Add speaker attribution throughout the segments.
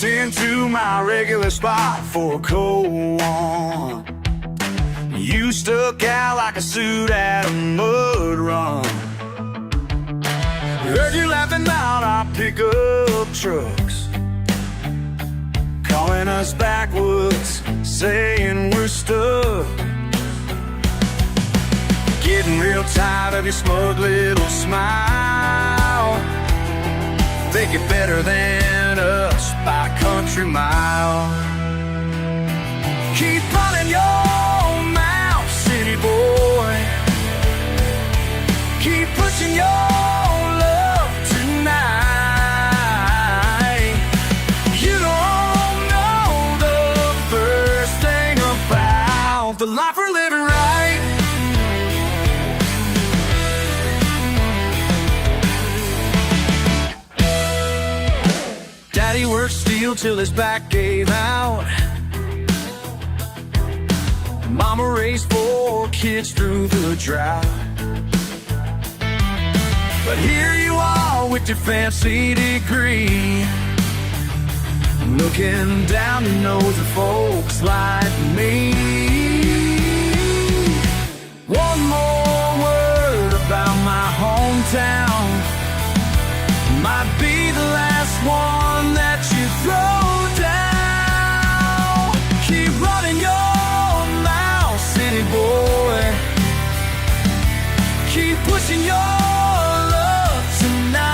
Speaker 1: Walked into my regular spot for a cold one. You stuck out like a suit at a mud run. Heard you laughing about our pickup trucks, calling us backwoods, saying we're stuck. Getting real tired of your smug little smile. Think you're better than us by a country mile. Keep running your mouth, city boy. Keep pushing your love tonight. You don't know the first thing about the life we're living right. Daddy worked steel till his back gave out. Mama raised 4 kids through the drought. But here you are with your fancy degree, looking down your nose at folks like me. One more word about my hometown might be the last one that you throw down. Keep running your mouth, city boy. Keep pushing your love tonight.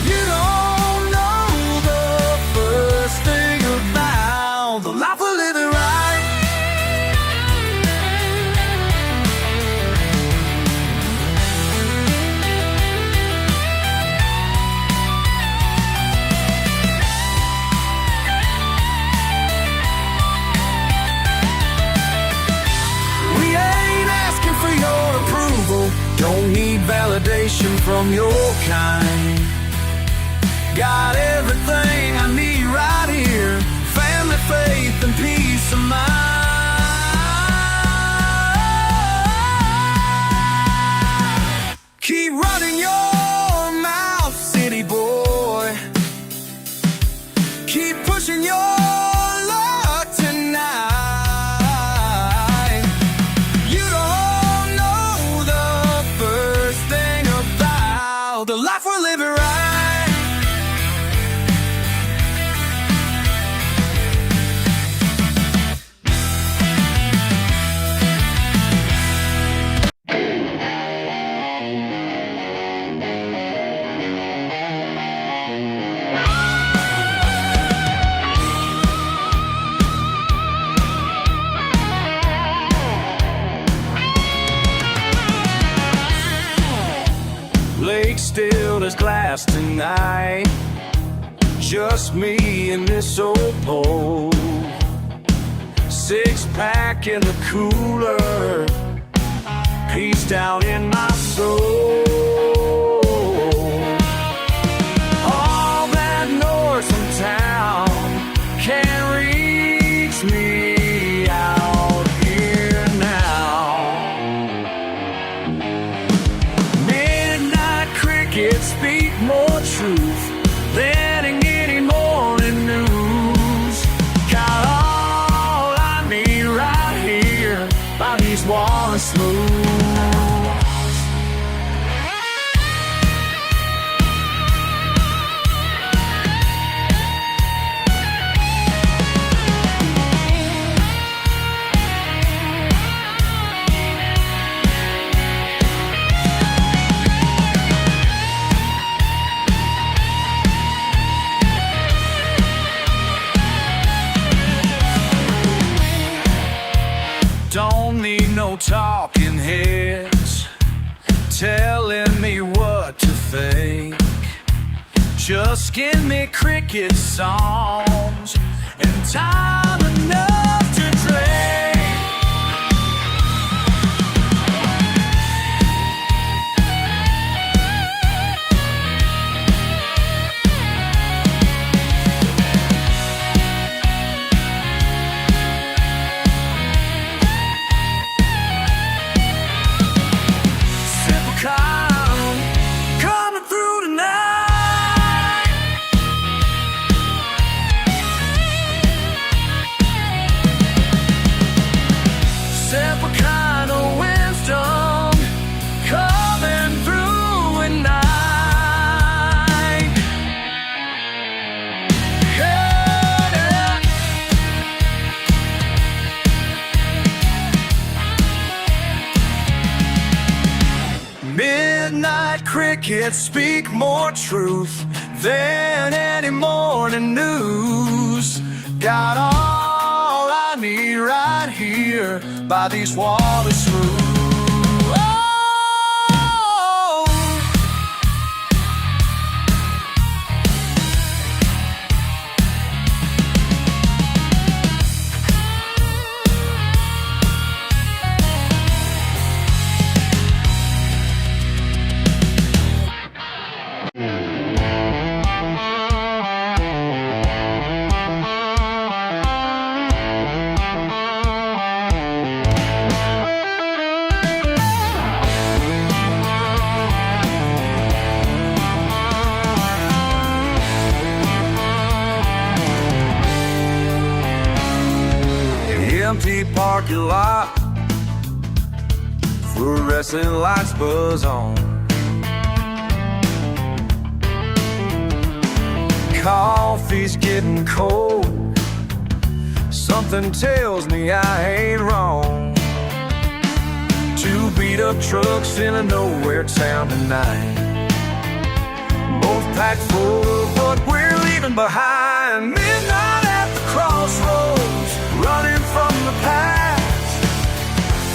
Speaker 1: You don't know the first thing about the life we're living right. Don't need validation from your kind. Got everything I need right here. Family, faith, and peace of mind. Keep running your mouth, city boy. Keep pushing your luck tonight. The life we're living right. Lake still as glass tonight. Just me and this old pole. 6-pack in the cooler. Peace down in my soul. All that noise from town can't reach me out here now. It speak more truth than any morning news. Got all I need right here by these walls smooth. Don't need no talking heads telling me what to think. Just give me cricket songs and time enough to drink. Coming through tonight. crickets speak more truth than any morning news. Got all I need right here by these waters smooth. Empty parking lot, fluorescent lights buzz on. Coffee's getting cold, something tells me I ain't wrong. Two beat-up trucks in a nowhere town tonight, both packed full of what we're leaving behind. Midnight at the crossroads, running from the past.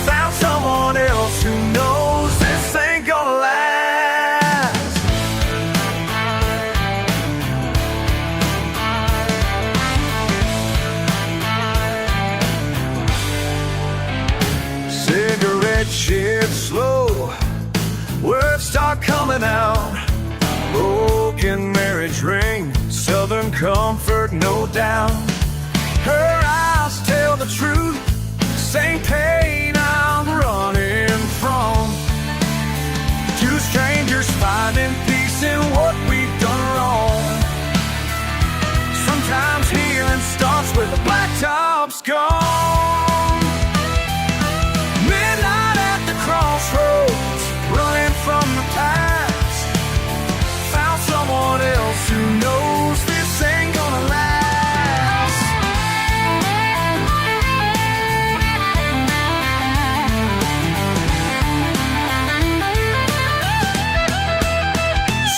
Speaker 1: Found someone else who knows this ain't gonna last. Cigarette shit slow, words start coming out. Broken marriage ring, southern comfort no doubt. Her eyes tell the truth, same pain I'm running from. Two strangers finding peace in what we've done wrong. Sometimes healing starts where the blacktop's gone. Midnight at the crossroads, running from the past. Found someone else who knows this ain't gonna last.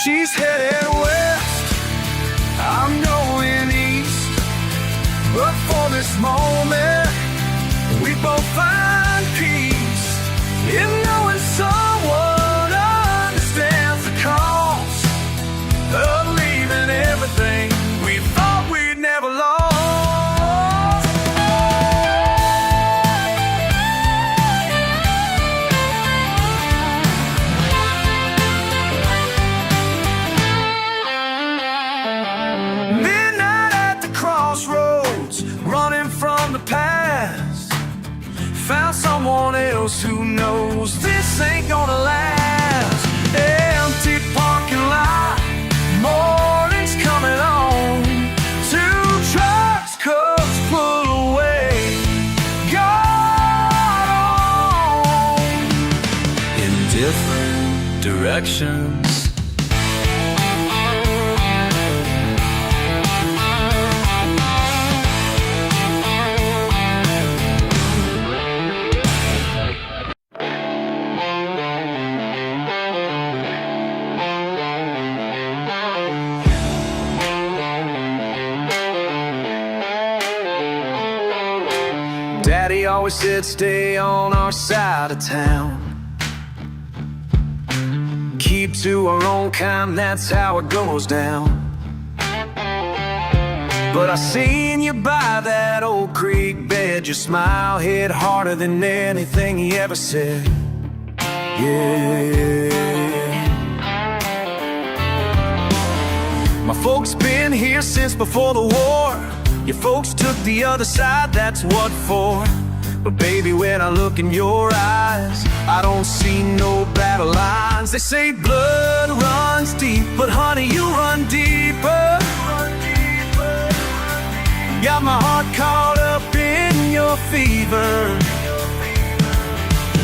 Speaker 1: She's headed west, I'm going east. But for this moment, we both find peace in knowing someone understands the cost of leaving everything we thought we'd never lost. Midnight at the crossroads, running from the past. Found someone else who knows this ain't gonna last. Empty parking lot, morning's coming on. Two trucks, cups pull away, gone on in different directions. Daddy always said stay on our side of town. Keep to our own kind, that's how it goes down. But I seen you by that old creek bed. Your smile hit harder than anything he ever said. Yeah. My folks been here since before the war. Your folks took the other side, that's what for. But baby, when I look in your eyes, I don't see no battle lines. They say blood runs deep, but honey, you run deeper. Got my heart caught up in your fever.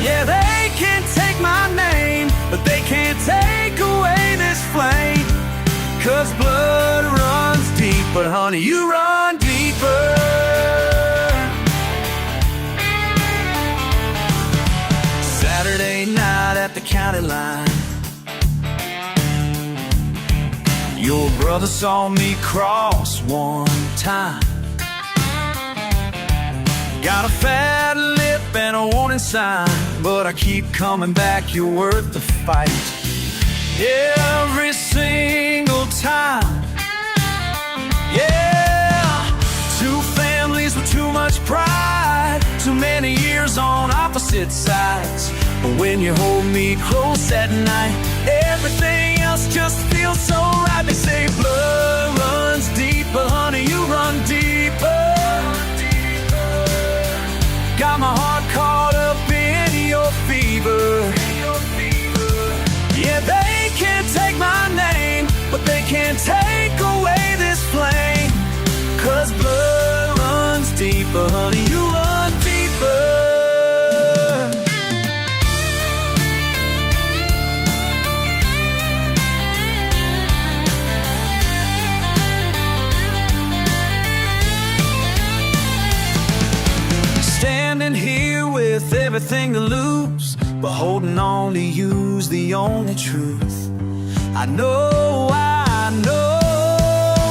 Speaker 1: Yeah, they can't take my name, but they can't take away this flame. 'Cause blood runs deep, but honey, you run deeper. Saturday night at the county line, Your brother saw me cross one time. Got a fat lip and a warning sign, but I keep coming back, you're worth the fight. Every single time. Yeah, two families with too much pride, too many years on opposite sides. But when you hold me close at night, everything else just feels so right. They say blood runs deeper, honey, you run deeper. Got my heart caught up in your fever. Yeah, they can't take my name, but they can't take away this flame. 'Cause blood runs deeper, honey, you run deeper. Standing here with everything to lose, but holding on to you's the only truth. I know,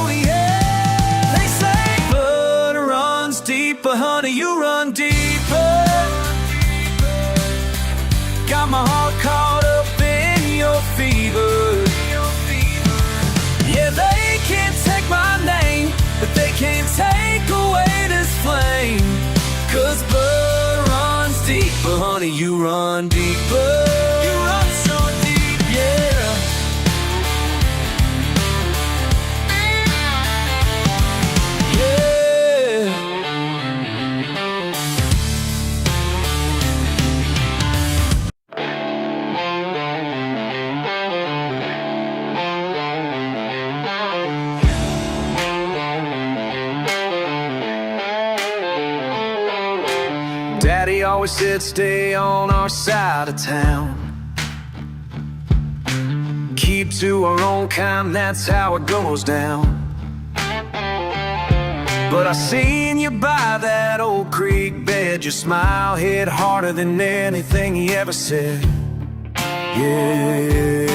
Speaker 1: yeah. They say blood runs deeper, honey, you run deeper. Got my heart caught up in your fever. Yeah, they can't take my name, but they can't take away this flame. 'Cause blood runs deeper, honey, you run deeper. You run so deep, yeah. Yeah. Daddy always said stay on our side of town. Keep to our own kind, that's how it goes down. But I seen you by that old creek bed. Your smile hit harder than anything he ever said. Yeah.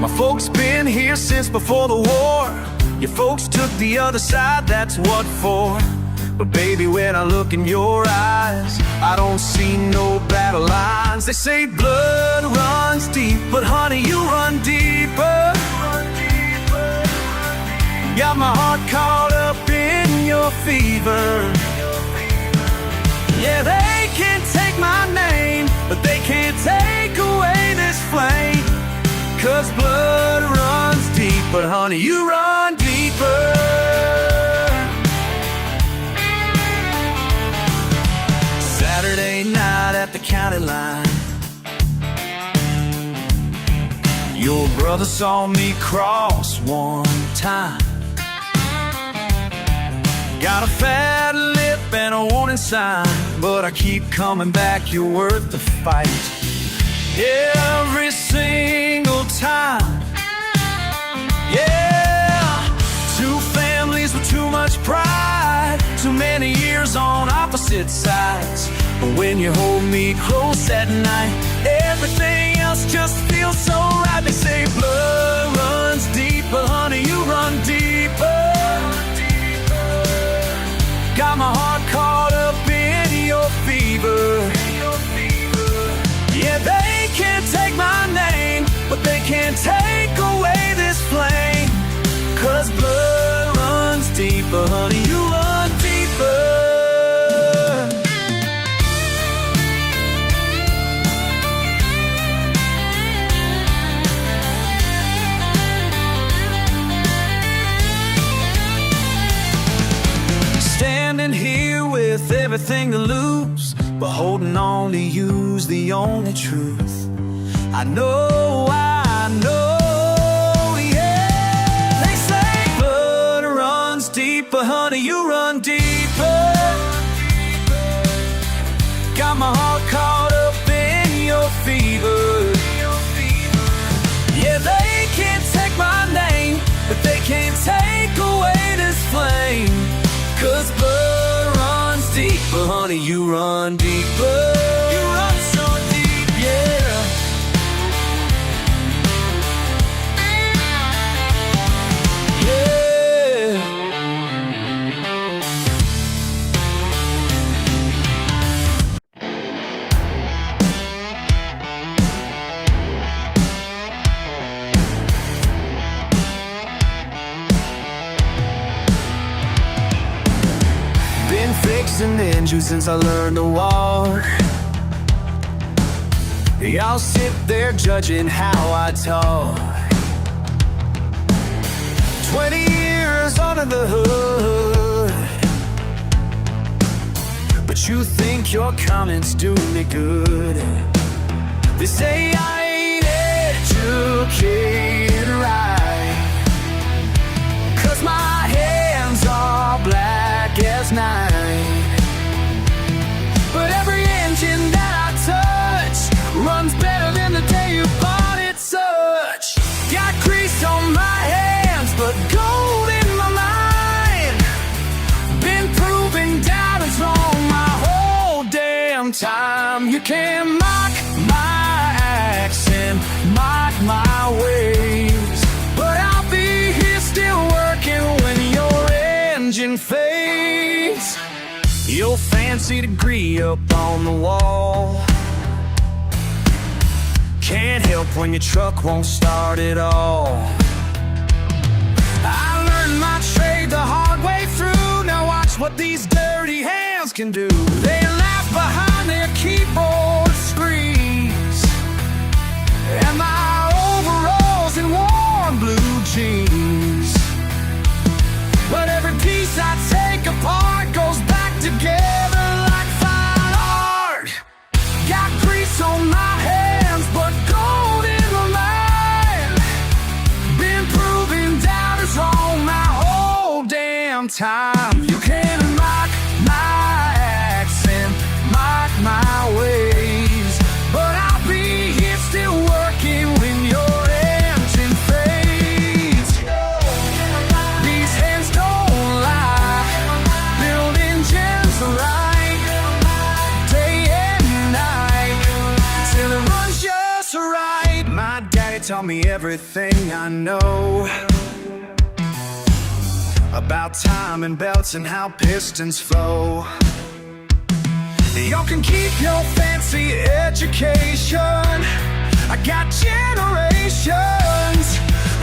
Speaker 1: My folks been here since before the war. Your folks took the other side, that's what for. But baby, when I look in your eyes, I don't see no battle lines. They say blood runs deep, but honey, you run deeper. Got my heart caught up in your fever. Yeah, they can't take my name, but they can't take away this flame. 'Cause blood runs deep, but honey, you run deeper. Saturday night at the county line, your brother saw me cross one time. Got a fat lip and a warning sign, but I keep coming back, you're worth the fight. Every single time. Yeah, two families with too much pride, too many years on opposite sides. But when you hold me close at night, everything else just feels so right. They say blood runs deeper, honey, you run deeper. Got my heart caught up in your fever. Yeah, they can't take my name, but they can't take away this flame. 'Cause blood runs deeper, honey, you run deeper. Standing here with everything to lose, but holding on to you's the only truth. I know, yeah. They say blood runs deeper, honey, you run deeper. Got my heart caught up in your fever. Yeah, they can't take my name, but they can't take away this flame. 'Cause blood runs deeper, honey, you run deeper. You run so deep, yeah. since I learned to walk. Y'all sit there judging how I talk. 20 years under the hood, but you think your comments do me good. They say I ain't educated right, 'cause my hands are black as night. But every engine that I touch runs better than the day you bought it such. Got grease on my hands, but gold in my mind. Been proving doubt is wrong my whole damn time. You can't mock my accent, mock my ways, but I'll be here still working when your engine fades. Your fancy degree up on the wall can't help when your truck won't start at all. I learned my trade the hard way through. Now watch what these dirty hands can do. They laugh behind their keyboard screens, and my overalls and warm blue jeans. But every piece I take apart goes back together like fine art. Got grease on my hands, but gold in my mind. Been proving doubt is wrong my whole damn time. You can't mock my accent, mock my ways, but I'll be here still working when your engine fades. These hands don't lie, build engines right, day and night, till it runs just right. My daddy taught me everything I know about time and belts and how pistons flow. Y'all can keep your fancy education, I got generations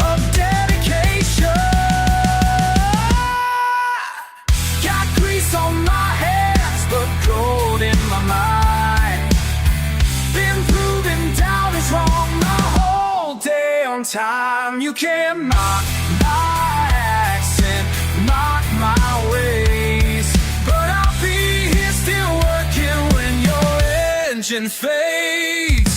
Speaker 1: of dedication. Got grease on my hands, but gold in my mind. Been proven doubt is wrong my whole damn time. You can't mock my accent, mock my ways, but I'll be here still working when your engine fades.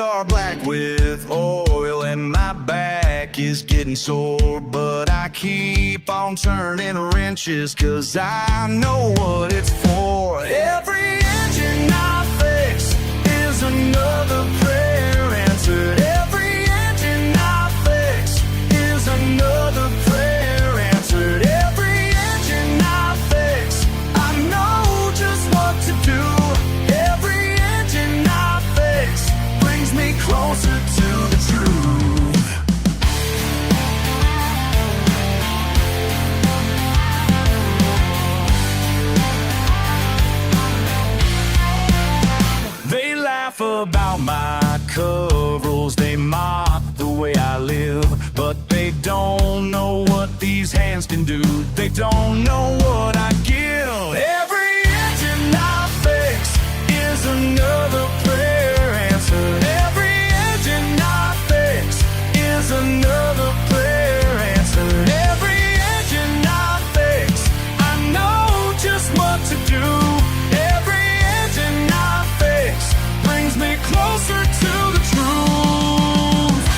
Speaker 1: Are black with oil and my back is getting sore, but I keep on turning wrenches 'cause I know what it's for. Every engine I fix is another prayer answered. Every engine I fix is another prayer answered. Every engine I fix, I know just what to do. Every engine I fix brings me closer to the truth. They laugh about my coveralls, they mock the way I live, but they don't know what these hands can do. They don't know what I give. Every engine I fix is another prayer answered. Every engine I fix is another prayer answered. Every engine I fix, I know just what to do. Every engine I fix brings me closer to the truth.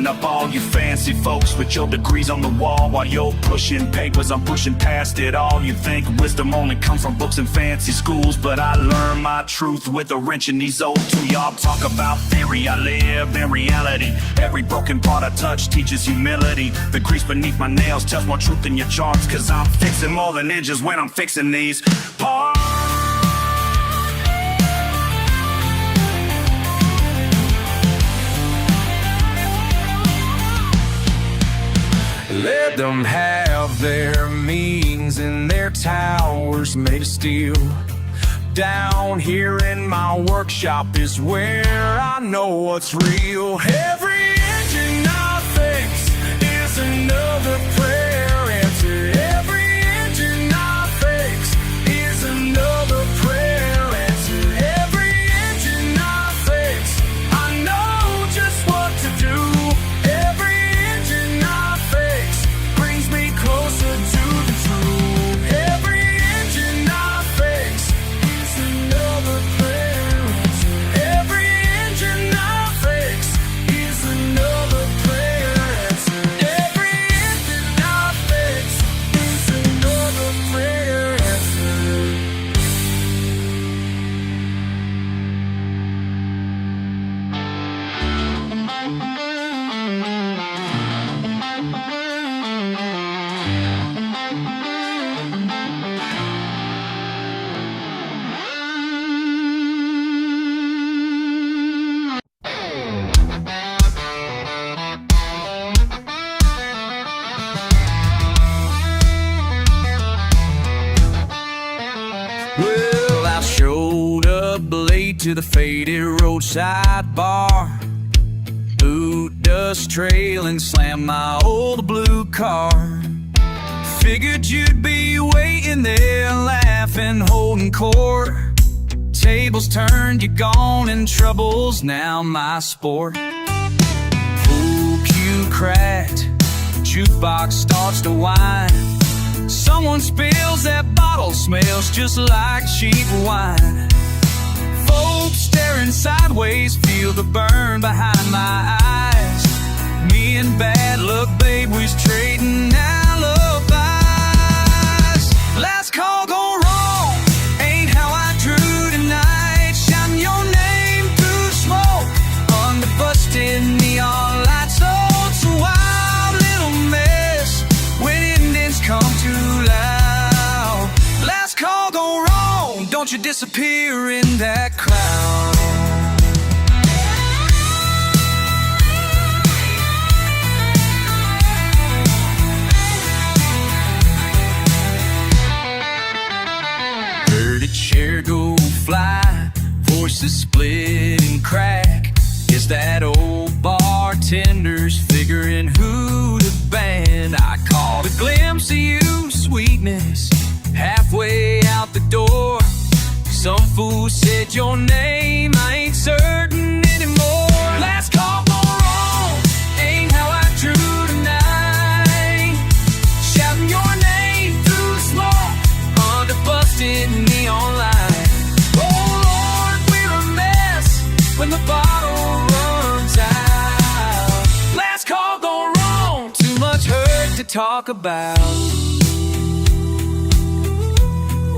Speaker 1: up all you fancy folks with your degrees on the wall. While you're pushing papers, I'm pushing past it all. You think wisdom only comes from books and fancy schools, but I learned my truth with a wrench in these old tools. Y'all talk about theory, I live in reality. Every broken part I touch teaches humility. The grease beneath my nails tells more truth than your charts, cause I'm fixing more than inches when I'm fixing these parts. Let them have their meetings in their towers made of steel. Down here in my workshop is where I know what's real. Every engine I fix is another prayer answered. Every engine I fix is another prayer answered. Every engine I fix, I know just what to do. Every engine I fix brings me closer to the truth. Every engine I fix is another prayer answered. Every engine I fix is another prayer answered. Every engine I fix is another prayer answered. Well, I showed up late to the faded roadside bar. Boot dust trailing, slammed my old blue car. Figured you'd be waiting there, laughing, holding court. Tables turned, you're gone, and trouble's now my sport. Full cue cracked, jukebox starts to whine. Someone spills, that bottle smells just like cheap wine. Folks staring sideways, feel the burn behind my eyes. Me and bad luck, babe, we's trading alibis. Last call go wrong, ain't how I drew tonight. Shouting your name through smoke, under busted neon lights. Oh, it's a wild little mess when endings come too loud. Last call go wrong, don't you disappear in that crowd. Heard a chair go fly, voices split and crack. Is that old bartender's figuring who to ban? I caught a glimpse of you, sweetness, halfway out the door. Some fool said your name, I ain't certain anymore. Last call go wrong, ain't how I drew tonight. Shouting your name through the smoke, under busted neon light. Oh Lord, we're a mess when the bottle runs out. Last call go wrong, too much hurt to talk about.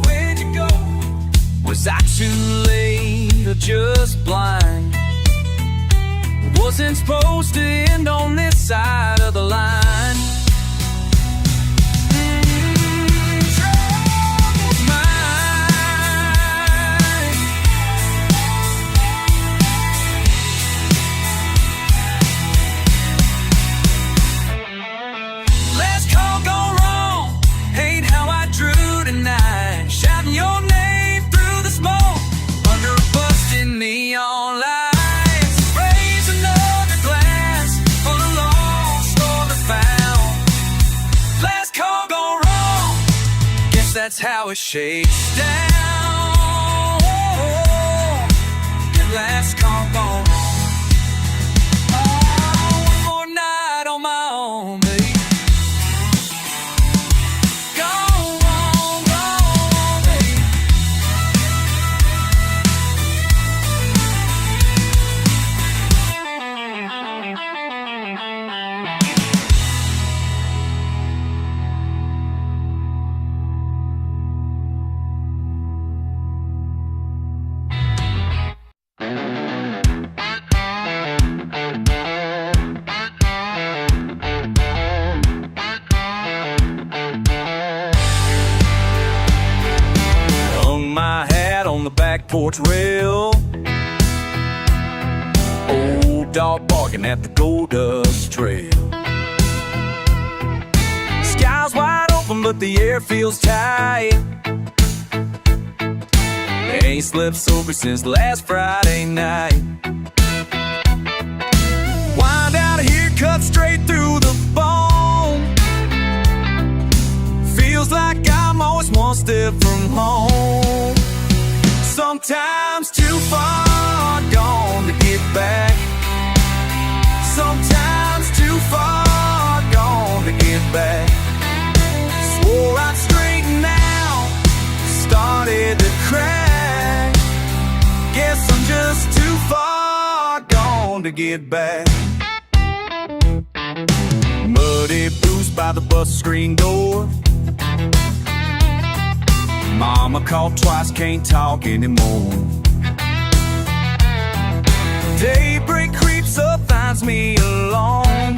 Speaker 1: Where'd you go? Was I too late or just blind? Wasn't supposed to end on this side of the line. Trouble's mine. Last call go wrong, ain't how I drew tonight. Shouting your name through the smoke, under a busted neon lights. Raise another glass for the lost or the found. Last call go wrong, guess that's how it shakes down. Your last call go wrong. Oh, one more night on my own, babe. Go on, babe. porch rail. Old dog barking at the gold dust trail. Sky's wide open but the air feels tight. Ain't slept sober since last Friday night. Wind out here, cut straight through the bone. Feels like I'm always one step from home. Sometimes too far gone to get back. Sometimes too far gone to get back. Swore I'd straighten out, started to crack. Guess I'm just too far gone to get back. Muddy boots by the bus screen door. Mama called twice, can't talk anymore. Daybreak creeps up, finds me alone.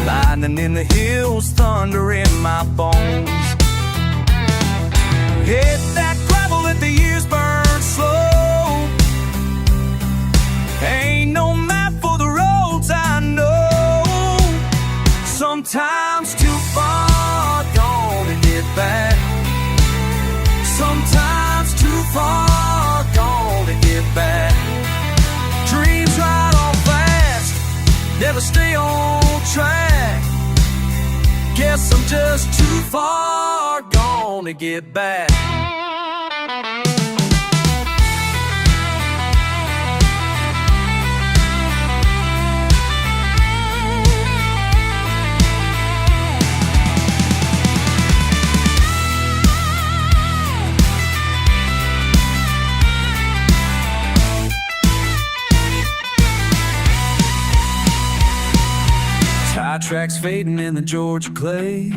Speaker 1: Lightning in the hills, thunder in my bones. Hit that gravel, let the years burn slow. Ain't no map for the roads I know. Sometimes too far gone to get back. Sometimes too far gone to get back. Dreams ride on fast, never stay on track. Guess I'm just too far gone to get back. Tire tracks fading in the Georgia clay.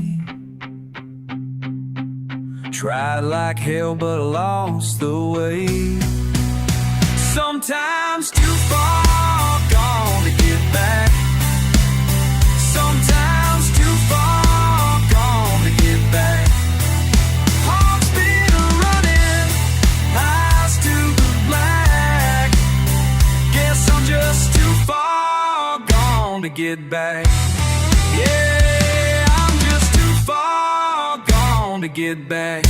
Speaker 1: Tried like hell but I lost the way. Sometimes too far gone to get back. Sometimes too far gone to get back. Heart's been running, eyes to the black. Guess I'm just too far gone to get back. Yeah, I'm just too far gone to get back.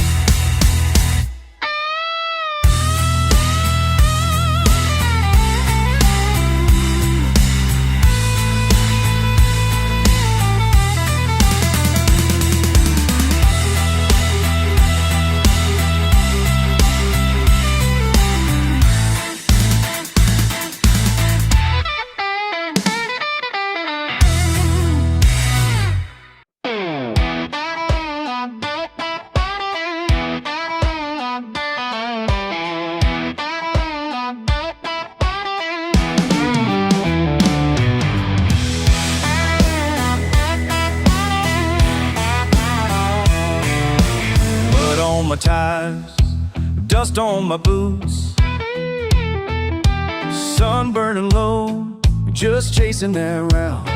Speaker 1: My tires, dust on my boots, sun burning low, just chasing that route.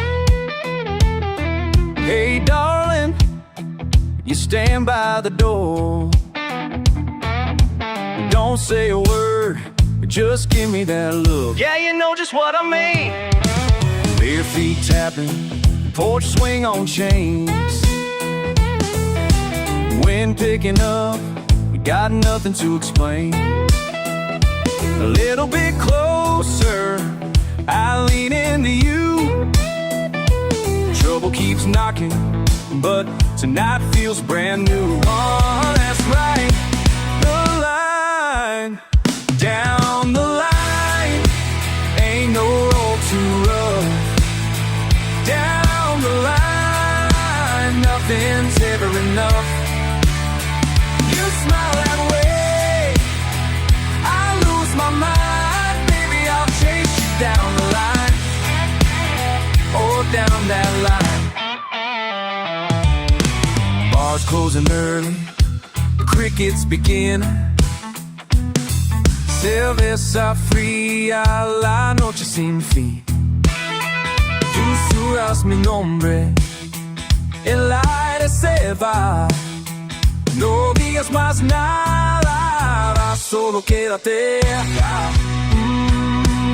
Speaker 1: Hey darling, you stand by the door. Don't say a word, just give me that look. Yeah, you know just what I mean. Bare feet tapping, porch swing on chains. Wind picking up, we got nothing to explain. A little bit closer, I lean into you. Trouble keeps knocking, but tonight feels brand new. Oh, that's right, the line, down the line, ain't no road too rough. Down the line, nothing's ever enough. Smile that way, I lose my mind. Baby, I'll chase you down the line, oh, down that line. Bars closing early, crickets begin. Cerveza fría, la noche sin fin. Tú susurras mi nombre, el aire se va. No digas más nada, solo quédate,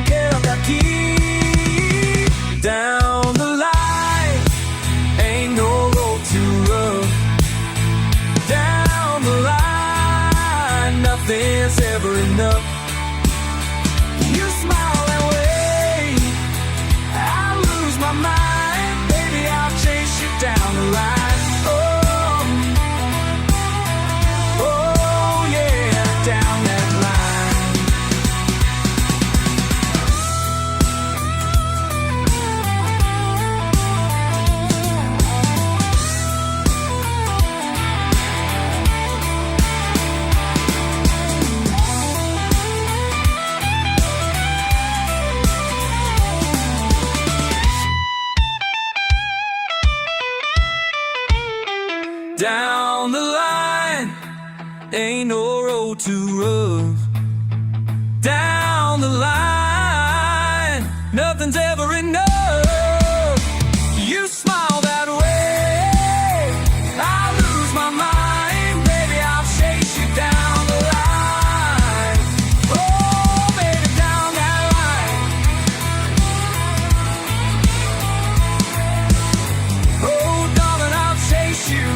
Speaker 1: quédate aquí. Down the line, ain't no road too rough. Down the line, nothing's ever enough. You smile that way, I lose my mind. Baby, I'll chase you down the line. Down the line, ain't no road too rough. Down the line, nothing's ever enough. You smile that way, I lose my mind. Baby, I'll chase you down the line. Oh, baby, down that line. Oh, darling, I'll chase you.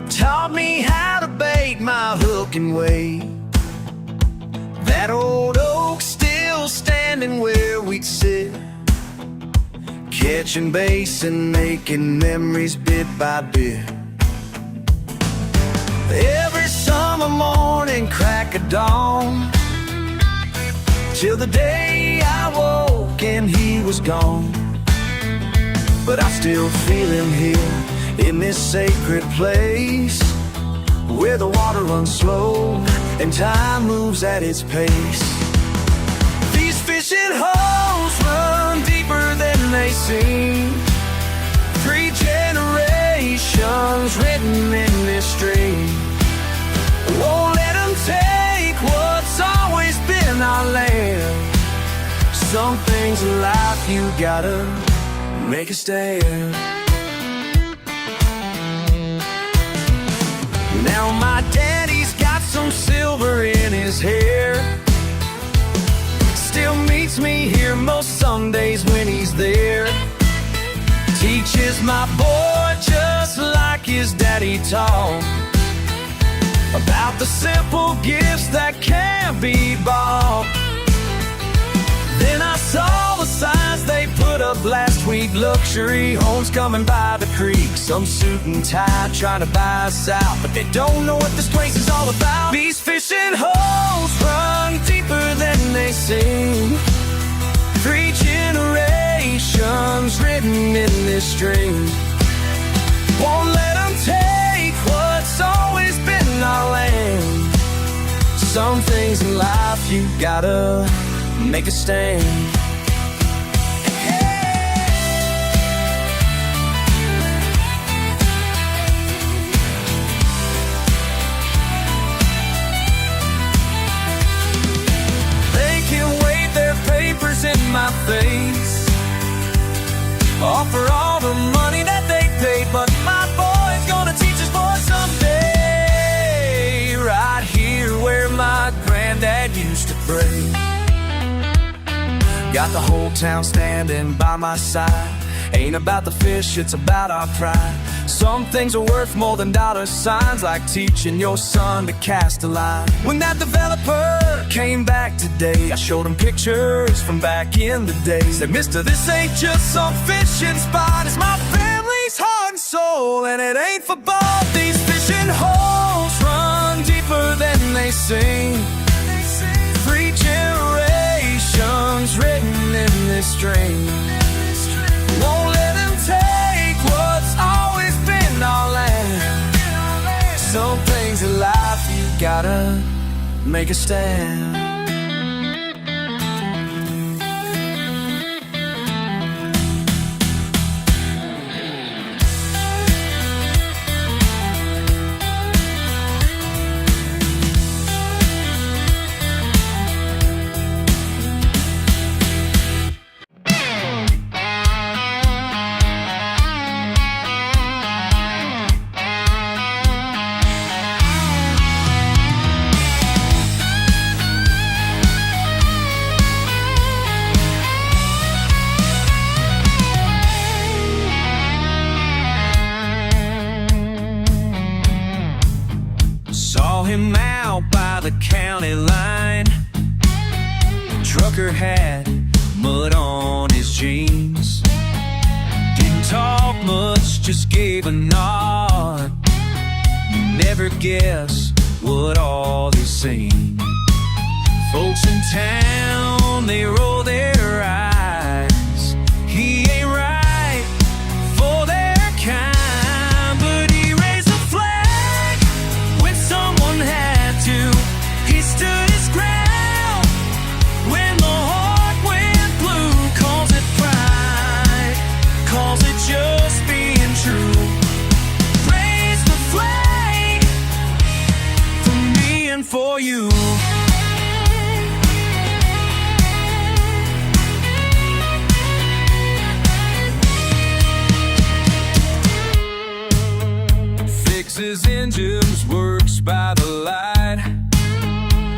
Speaker 1: Taught me how to bait my hook and wait. That old oak still standing where we'd sit, catching bass and making memories bit by bit. Every summer morning, crack of dawn, till the day I woke and he was gone. But I still feel him here in this sacred place, where the water runs slow and time moves at its pace. These fishing holes run deeper than they seem. 3 generations written in this stream. Won't let them take what's always been our land. Some things in life you gotta make a stand. Now my daddy's got some silver in his hair, still meets me here most Sundays when he's there. Teaches my boy just like his daddy taught, about the simple gifts that can't be bought. Then I saw the signs they put up last week, luxury homes coming by the creek. Some suit and tie trying to buy us out, but they don't know what this place is all about. These fishing holes run deeper than they seem. 3 generations written in this stream. Won't let them take what's always been our land. Some things in life you gotta make a stand. They can wave their papers in my face, offer all the money that they paid, but my boy's gonna teach his boy someday, right here where my granddad used to pray. Got the whole town standing by my side. Ain't about the fish, it's about our pride. Some things are worth more than dollar signs, like teaching your son to cast a line. When that developer came back today, I showed him pictures from back in the day. Said, mister, this ain't just some fishing spot, it's my family's heart and soul, and it ain't for both. These fishing holes run deeper than they seem. restraint. Won't let them take what's always been our land. Some things in life you gotta make a stand. Saw him out by the county line. Trucker hat, mud on his jeans. Didn't talk much, just gave a nod. You never guess what all he's seen. Folks in town, they roll their eyes. He ain't right for their kind, but he raised a flag when someone had to. He stood his ground when the heart went blue. Calls it pride, calls it just being true. Raise the flag for me and for you. Fixes engines, works by the light.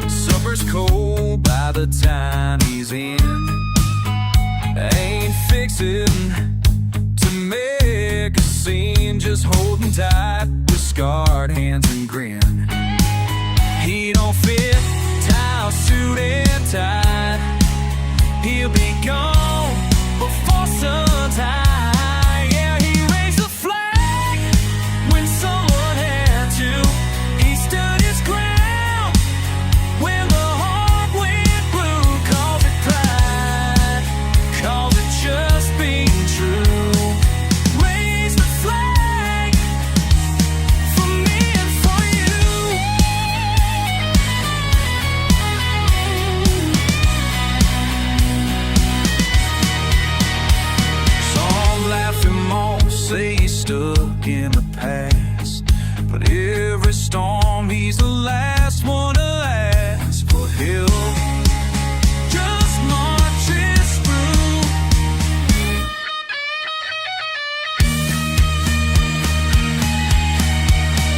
Speaker 1: Supper's cold by the time he's in. Ain't fixing to make a scene, just holding tight with scarred hands and grin. He don't fit tile, suit and tie. He'll be gone before sun's high. Say he's stuck in the past, but every storm he's the last one to last. But he'll just march his through.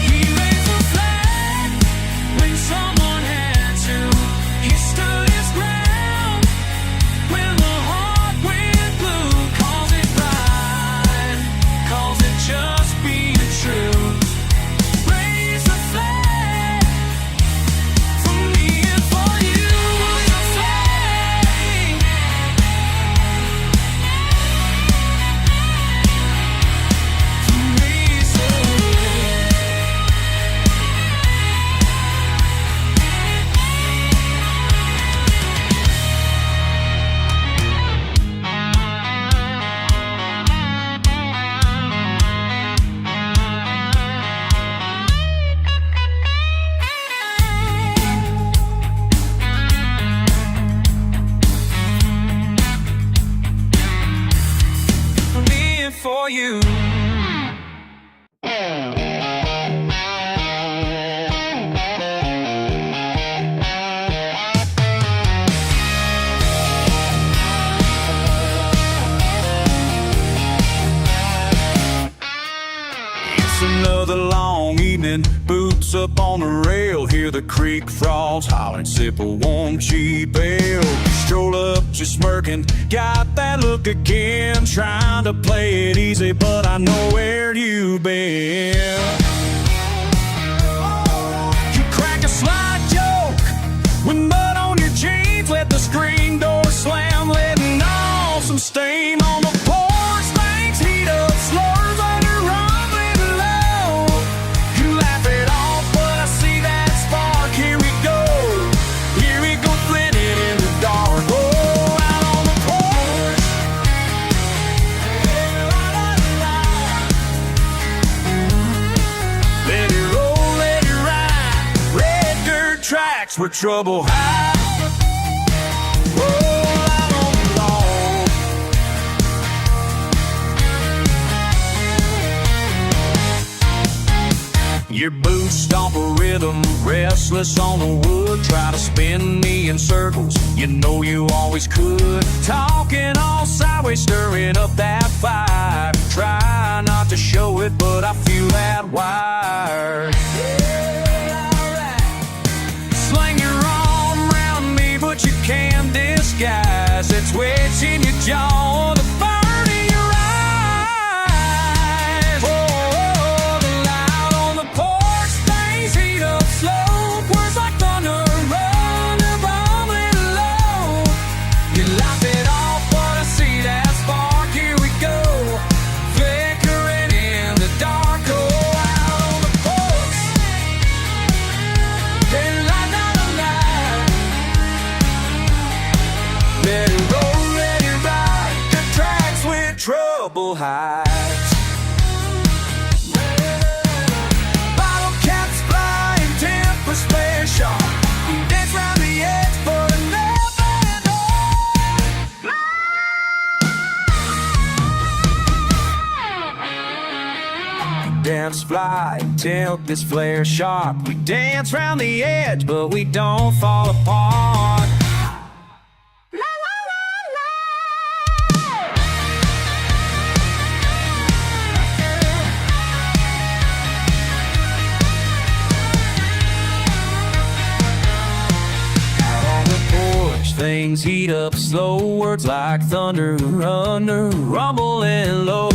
Speaker 1: He raised a flag when someone had to. He stood his ground when the heart went blue. Calls it pride, calls it just being true. Raise the flag for me and for you. Raise the flag for me, so for me and for you. It's another long evening, boots up on the rail. Hear the creek frogs hollering, sip a warm cheap ale. Stroll up, just smirking, got that look again. Trying to play it easy, but I know where you've been. You crack a sly joke with mud on your jeans. Let the screen door slam, letting off some steam on the porch. Things heat up, slurs on your rumbling low. You laugh it off, but I see that spark. Here we go, flitting in the dark. Oh, out on the porch, tracks where trouble hides. Oh, I'm on the lawn. Your boots stomp a rhythm, restless on the wood. Try to spin me in circles, you know you always could. Talking all sideways, stirring up that fire. Try not to show it, but I feel that wire. Yeah, alright. Sling your arm around me, but you can't disguise that twitch in your jaw, the burn in your eyes. Oh, the light on the porch, things heat up slow. Words like thunder, run, they're rumbling low. You laugh it off, but I see that spark. Here we go, flickering in the dark. Oh, out on the porch, then light down the night. Let it roll, let it ride, the tracks with trouble hides. Bottle caps flying, tempers flare sharp. We dance round the edge, but I never end. Dance fly, tempers flare sharp. We dance round the edge, but we don't fall apart. Things heat up slow, words like thunder, under, rumbling low.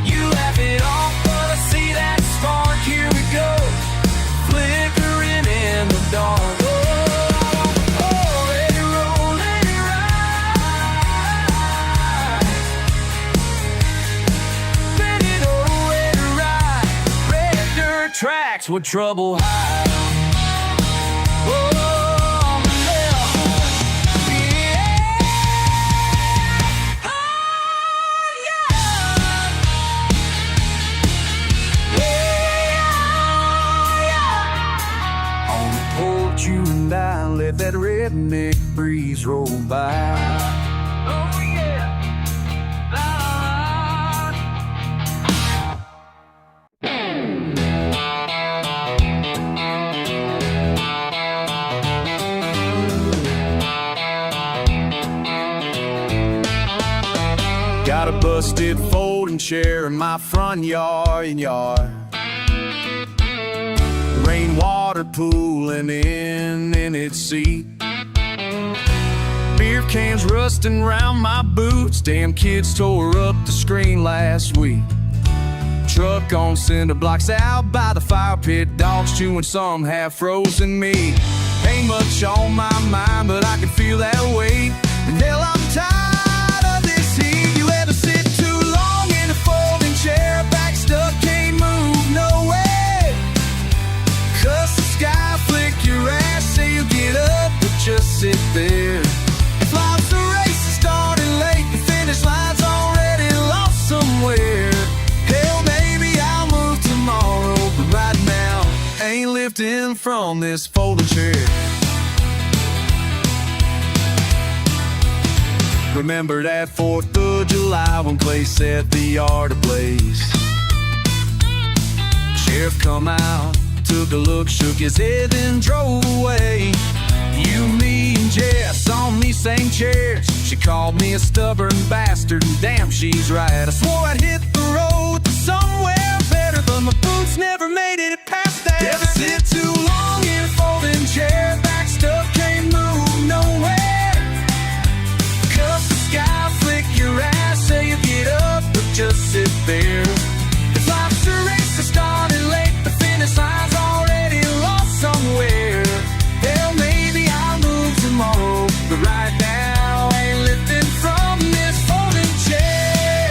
Speaker 1: You laugh it off, but I see that spark. Here we go, flickering in the dark. Oh, let it roll, let it ride. Let it roll, let it ride. Red dirt tracks with trouble high. You and I let that redneck breeze roll by. Oh yeah, got a busted folding chair in my front yard. Rainwater pooling in its seat. Beer cans rusting round my boots. Damn kids tore up the screen last week. Truck on cinder blocks out by the fire pit. Dogs chewing some half-frozen meat. Ain't much on my mind, but I can feel that weight. And hell, I'm tired of this heat. You ever sit too long in a folding chair? Back stuck, can't move, no way. Cuss the sky, flick your ass, say you'll get up, but just sit there. If life's a race, it started late, the finish line's already lost somewhere. Hell, maybe I'll move tomorrow, but right now, ain't lifting from this folding chair. Remember that 4th of July when Clay set the yard ablaze. Sheriff come out, took a look, shook his head, then drove away. You, me, and Jess on these same chairs. She called me a stubborn bastard, and damn, she's right. I swore I'd hit the road to somewhere better, but my boots never made it past that. Ever sit too long in a folding chair? Back stuck, can't move nowhere. Cuss the sky, flick your ass, say you get up, but just sit there. If life's a race, I started late, the finish line's already lost somewhere. Hell, maybe I'll move tomorrow, but right now ain't lifting from this folding chair.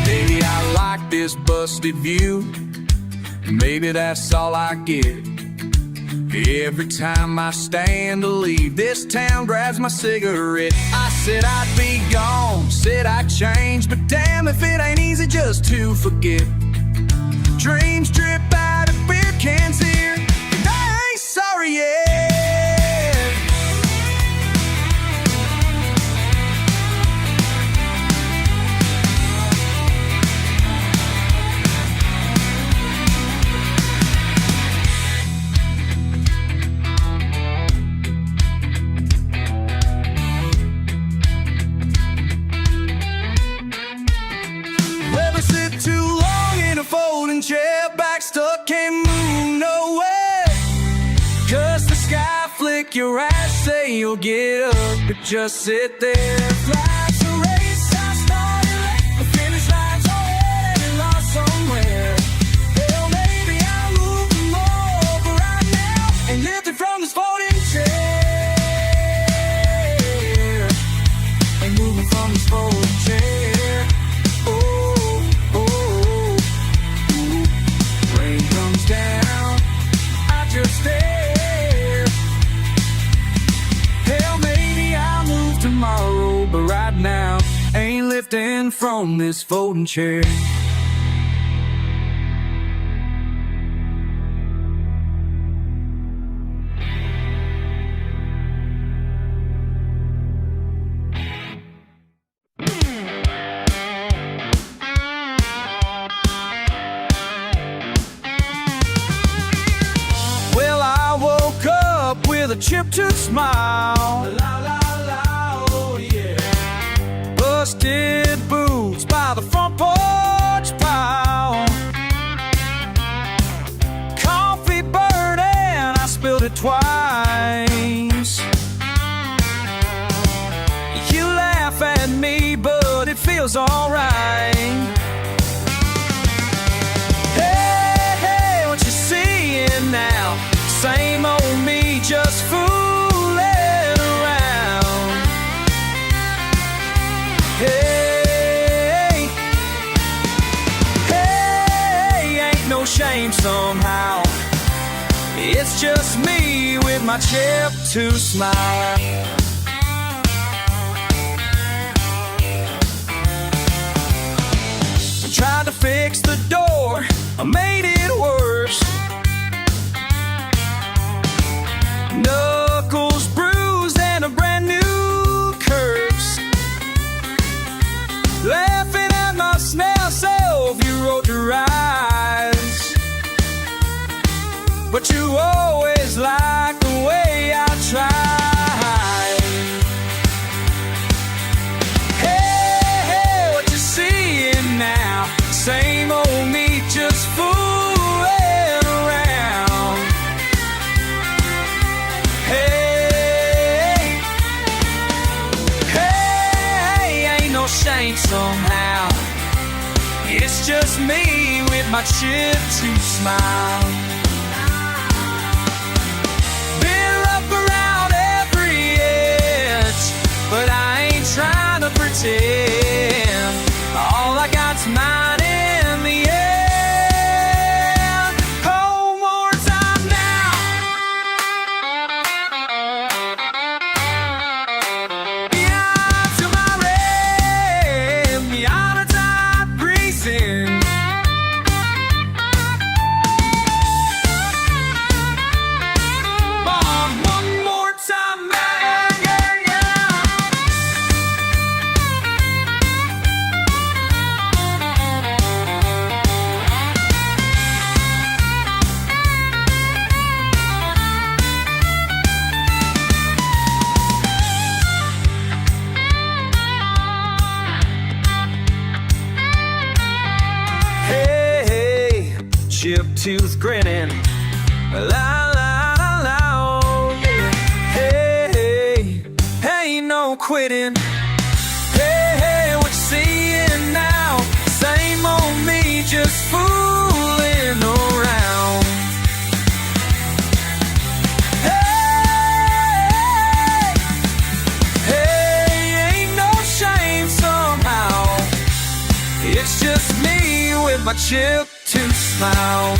Speaker 1: Maybe I like this busted view, maybe that's all I get. Every time I stand to leave this town, grabs my cigarette. I Said I'd be gone, said I'd change, but damn if it ain't easy just to forget. Dreams drip out of beer cans here, and I ain't sorry yet. Ever sit too long in a folding chair, back stuck, can't move nowhere? Cause the sky flick your ass, say you'll get up, but just sit there. Life's a race, I started late, the finish line's already lost somewhere. Well, maybe I'll move more, but right now ain't lifted from this folding chair. Ain't moving from this folding chair. Down, I just stare. Hell, maybe I'll move tomorrow, but right now ain't lifting from this folding chair. With a chip-tooth smile, la la la, oh yeah. Busted boots by the front porch pile. Coffee burning, I spilled it twice. You laugh at me, but it feels alright. Hey, hey, what you seeing now? Same old me, just fooling around. Hey, hey, ain't no shame somehow. It's just me with my chip-tooth smile. I tried to fix the door, I made it worse. Knuckles bruised and a brand new curse. Laughing at my smell, so you rolled your eyes. But you always like the way I try. Hey, hey, what you seeing now? Same old me, just fooling around. Hey, hey, ain't no shame somehow. It's just me with my chip-tooth smile. Been rough around every edge, but I ain't trying to pretend. All I got's mine in the end. Oh, more time now. Beyond to my rim, beyond a top breezing. One more time, man, yeah, yeah. Hey, hey, chip-tooth grinning, la la la la, oh yeah. Hey, hey, ain't no quitting. Hey, hey, what you seeing now? Same old me, just fooling around. Hey, hey, ain't no shame somehow. It's just me with my chip-tooth smile.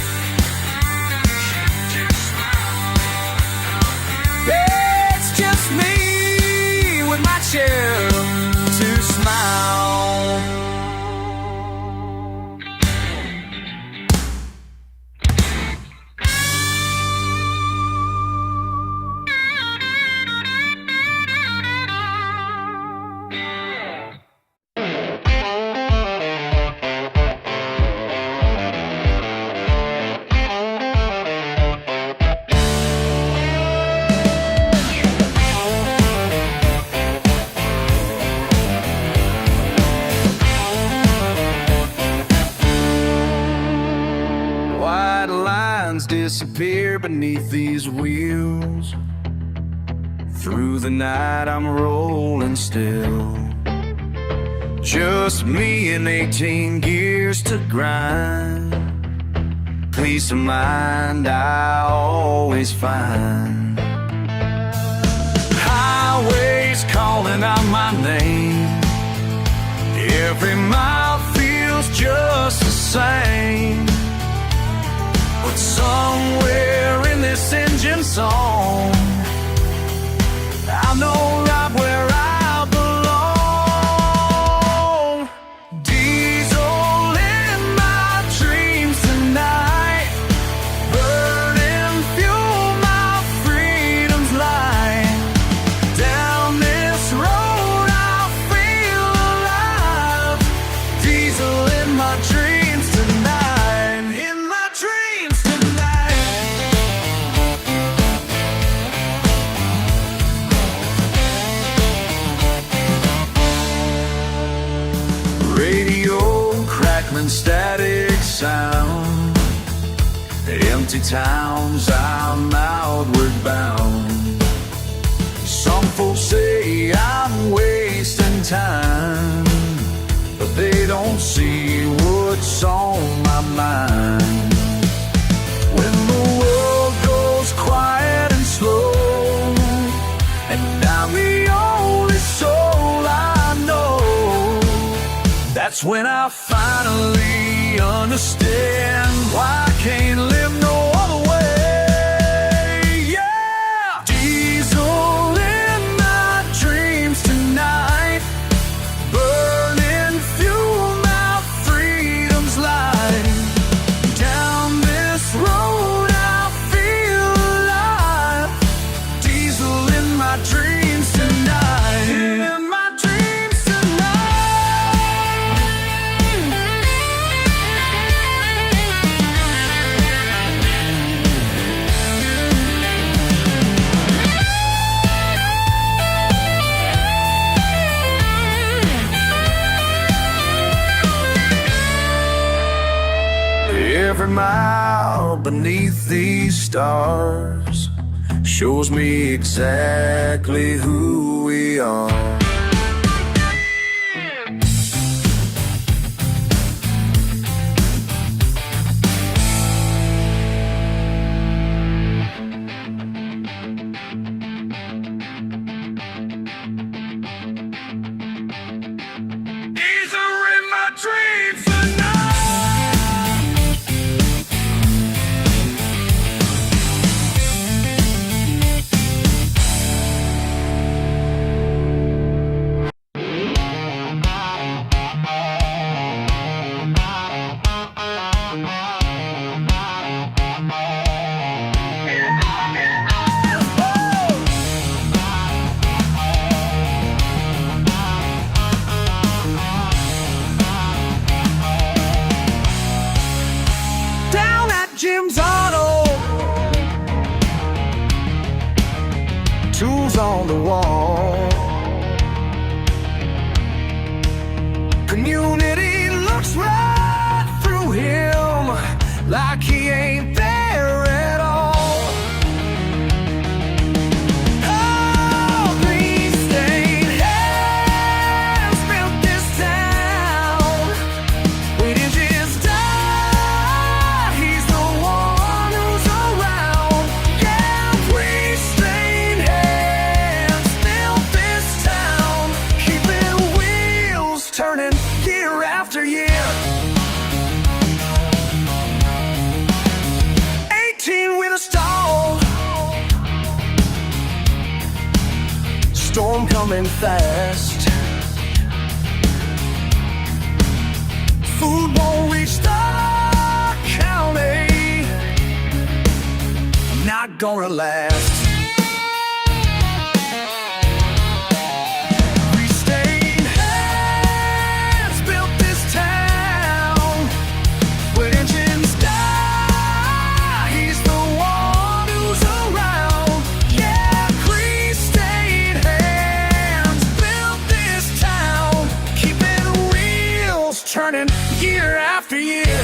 Speaker 1: It's just me with my chip here beneath these wheels. Through the night I'm rolling still. Just me and 18 gears to grind. Peace of mind I always find. Highways calling out my name. Every mile feels just the same. But somewhere in this engine song, I know right where I belong. Diesel in my dreams tonight, burning fuel, my freedom's light. Down this road I feel alive. Diesel in my dreams tonight, in my dreams tonight. Radio crackling static sound. Empty towns, I'm outward bound. Some folks say I'm wasting time, but they don't see what's on my mind. When the world goes quiet and slow, and I'm the only soul I know, that's when I finally understand why I can't live no other way. Yeah! Diesel in my dreams tonight, burning fuel, my freedom's light. Down this road I feel alive. Diesel in my dreams tonight, in my dreams tonight. Every mile beneath these stars shows me exactly who we are. These are in my dreams tonight. Down at Jim's Auto, tools on the wall. Community looks right through him like he ain't there at all. Oh, green stained hands built this town. When it just died, he's the one who's around. Yeah, green stained hands built this town, keeping wheels turning year after year. 18 with a stall, storm coming fast. Food won't reach the county, not gonna last. Stained hands built this town. When engines die, he's the one who's around. Yeah, grease-stained hands built this town, keeping wheels turning year after year.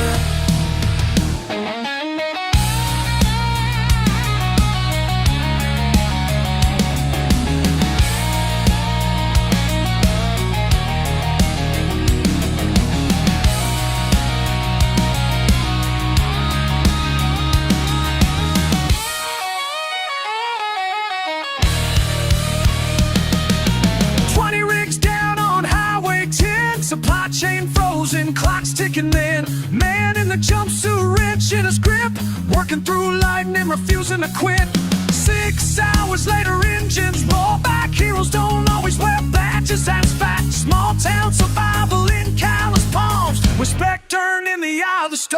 Speaker 1: thinking then. Man in the jumpsuit, wrench in his grip, working through lightning, refusing to quit. 6 hours later, engines roar back. Heroes don't always wear badges, that's fact. Small town survival in callous palms, respect turned in the eye of the storm.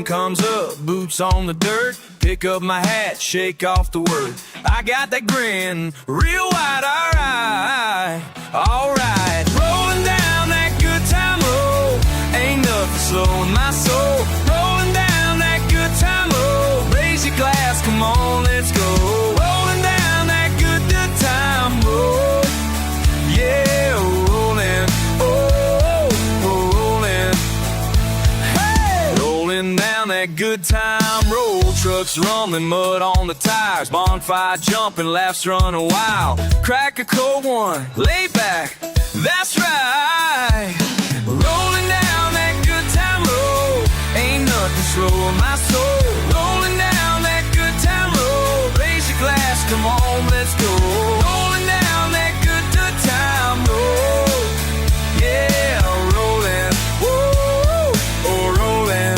Speaker 1: Comes up, boots on the dirt, pick up my hat, shake off the word. I got that grin, real wide, alright. Rolling down that good time road, ain't nothing slowing my soul. Rolling down that good time road, raise your glass, come on, let's go. Rolling down that good time road, yeah, rolling, rolling. Hey, rolling down that good time road, trucks rumbling, mud on the tires, bonfire jumping, laughs running wild. Crack a cold one, lay back, that's right. Rolling down that good time road, ain't nothing slowing my soul. Rolling down that good time road, raise your glass, come on, let's go. Rolling down that good time road, yeah, rolling, whoa, oh, rolling.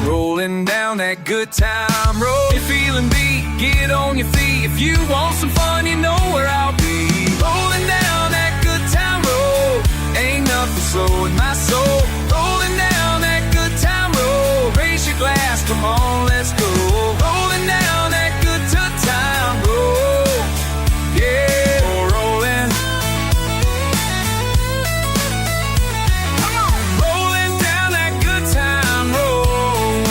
Speaker 1: Rolling down that good time road. If you're feeling beat, get on your feet. If you want some fun, you know where I'll be. Rolling down that good time road, ain't nothing slowing my soul. Rolling down that good time road, raise your glass, come on, let's go. Rolling down that good time road, yeah, oh, rolling. Come on, rolling down that good time road.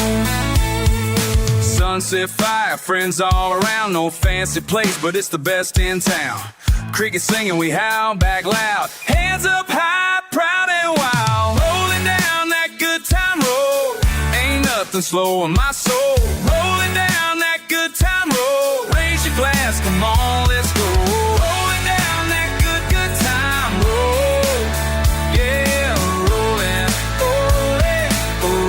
Speaker 1: Sunset fire, friends all around, no fancy place, but it's the best in town. Cricket singing, we howl back loud, hands up high, proud and wild. Rolling down that good time road, ain't nothing slowing my soul. Rolling down that good time road, raise your glass, come on, let's go. Rolling down that good time road, yeah, rolling, rolling,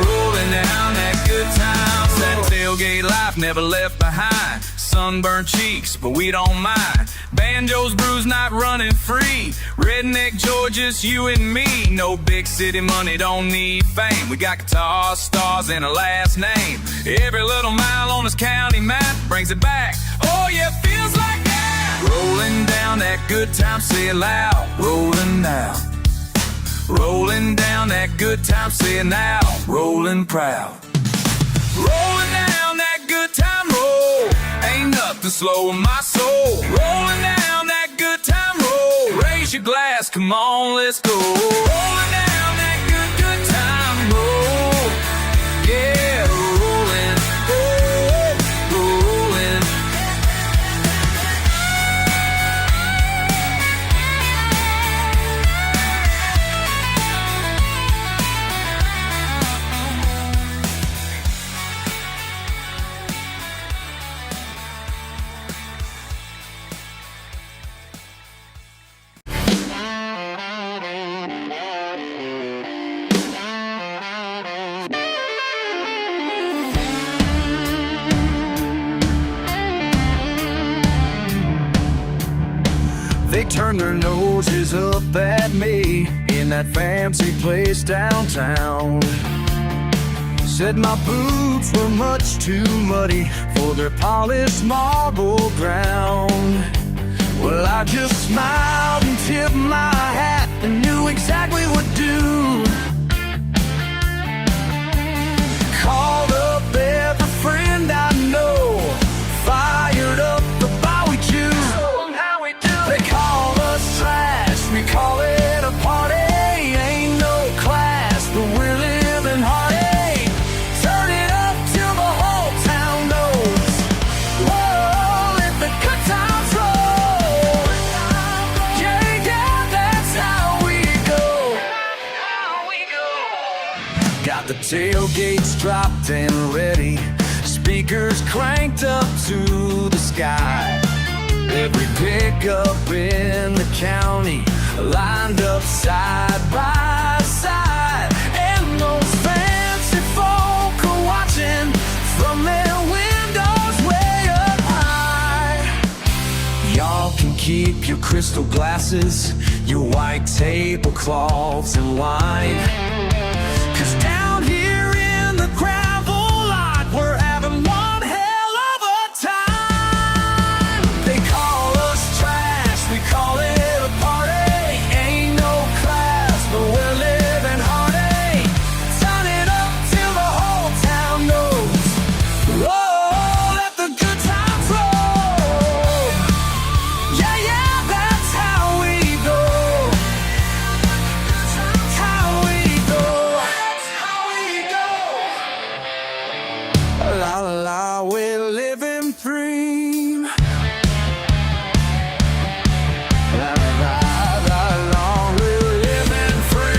Speaker 1: rolling down that good time. That tailgate life never left behind. Sunburned cheeks, but we don't mind. Banjos bruised, not running free. Redneck Georgia's you and me. No big city money, don't need fame. We got guitar stars and a last name. Every little mile on this county map brings it back. Oh yeah, feels like that. Rolling down that good time, say it loud. Rolling now. Rolling down that good time, say it now. Rolling proud. Rolling down that good time road, ain't nothing slowing my soul. Rolling down that good time road, raise your glass, come on, let's go. Rolling down that good time road, yeah, rolling, rolling. They turned their noses up at me in that fancy place downtown. Said my boots were much too muddy for their polished marble ground. Well, I just smiled and tipped my hat and knew exactly what to do. Called up every friend I know, fired up the bar we choose. How we do? They call us trash, we call it a party. Ain't no class, but we're living hard. Hey, turn it up till the whole town knows. Whoa, let the good times roll. Yeah, yeah, that's how we go. Got the tailgates dropped and ready, speakers cranked up to the sky. Every pickup in the county lined up side by side, and those fancy folk are watching from their windows way up high. Y'all can keep your crystal glasses, your white tablecloths and wine, 'cause down here in the gravel lot we're having one hell of a time. They call us trash, we call it a party. Ain't no class, but we're living hard. Hey, turn it up till the whole town knows. Oh, let the good times roll. Yeah, yeah, that's how we go. How we go. La la la, we're living free. La la la la la, we're living free.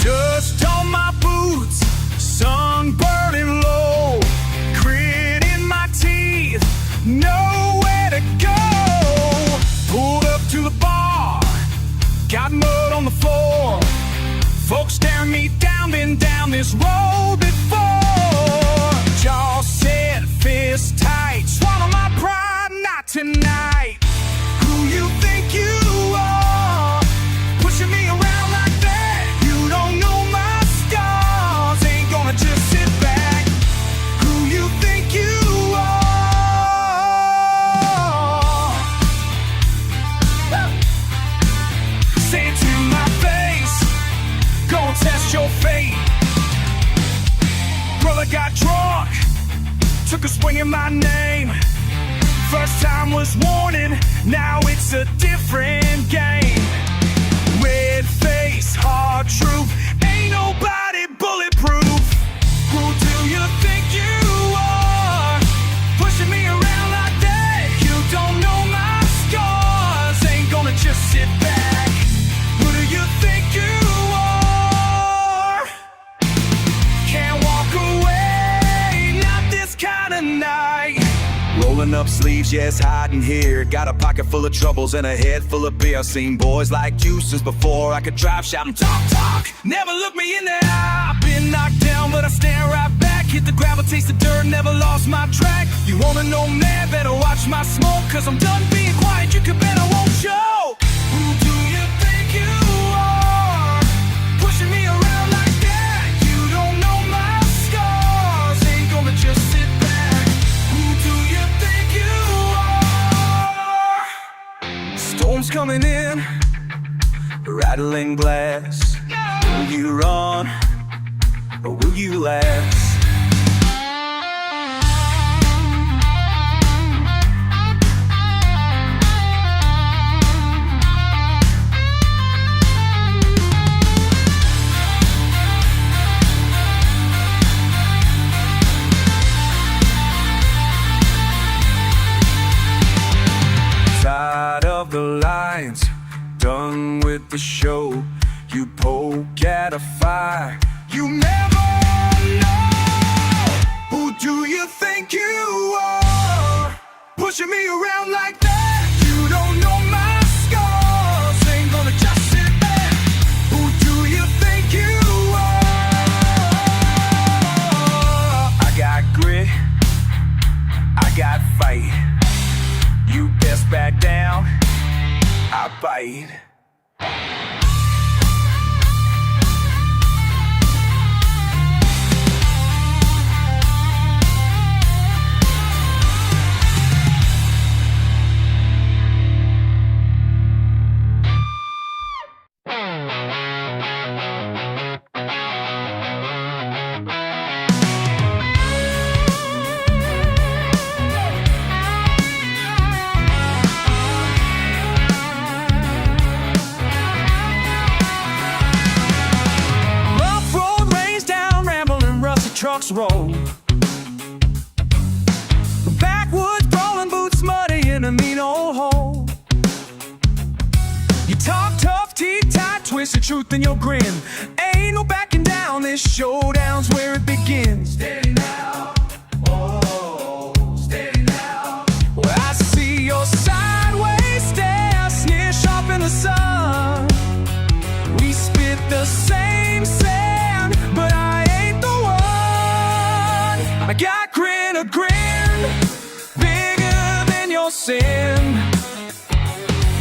Speaker 1: Dust on my boots, sun burning low, grit in my teeth, nowhere to go. Pulled up to the bar, got mud on the floor. Folks staring me down, been down this road before. Jaw set, fist tight, swallow my pride, not tonight. Who you think you are, pushing me around like that? You don't know my scars, ain't gonna just sit back. Who you think you are? Say it to my face, go and test your fate. Brother got drunk, took a swing at my name. First time was warning, now it's a different game. Red face, hard truth, ain't nobody bulletproof. Who do you think you are, pushing me around like that? You don't know my scars, ain't gonna just sit back. Who do you think you are? Can't walk away, not this kind of night. Rolling up sleeves, yes, hiding here. Got a pocket full of troubles and a head full of beer. Seen boys like you since before I could drive, shouting, talk, talk, never look me in the eye. I've been knocked down, but I stand right back. Hit the gravel, taste the dirt, never lost my track. You wanna know me, better watch my smoke, 'cause I'm done being quiet, you can bet I won't choke. Who do you think you are, pushing me around storm's coming in, rattling glass. Will you run, or will you last? Tired of the lines, done with the show. You poke at a fire, you never know. Who do you think you are, pushing me around like that? You don't know my scars, ain't gonna just sit back. Who do you think you are? I got grit, I got fight. You best back down, I bite. Trucks roll, backwoods brawling, boots muddy in a mean old hole. You talk tough, teeth tight, twisted truth in your grin. Ain't no backing down, this showdown's where it begins. Steady now, oh, steady now. Well, I see your sideways stare, sneer sharp in the sun. We spit the same sand, but I got grin, a grin, bigger than your sin.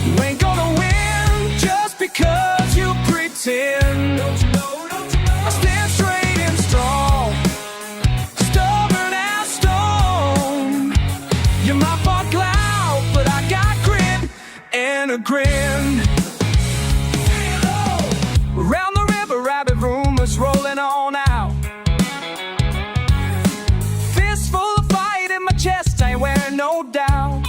Speaker 1: You ain't gonna win just because you pretend. Don't you know, don't you know? I stand straight and strong, stubborn as stone. You might fall cloud, but I got grin and a grin. Around the river, rabbit rumors rolling on out. Chest ain't wearing no doubt.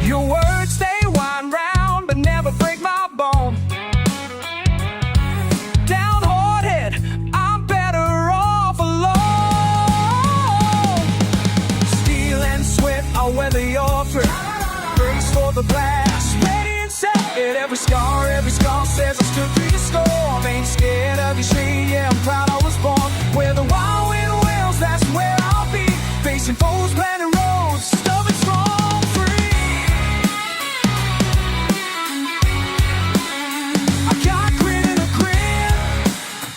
Speaker 1: Your words, they wind round, but never break my bone. Down hard head, I'm better off alone. Steel and sweat, I'll weather your threat. Brace for the blast, ready and set. Every scar says I stood through the storm. Ain't scared of your shade, yeah, I'm proud I was born. Where the wild wind wails, that's where I'll be. Facing foes, planting roads, stubborn, strong, free. I got grit and a grin,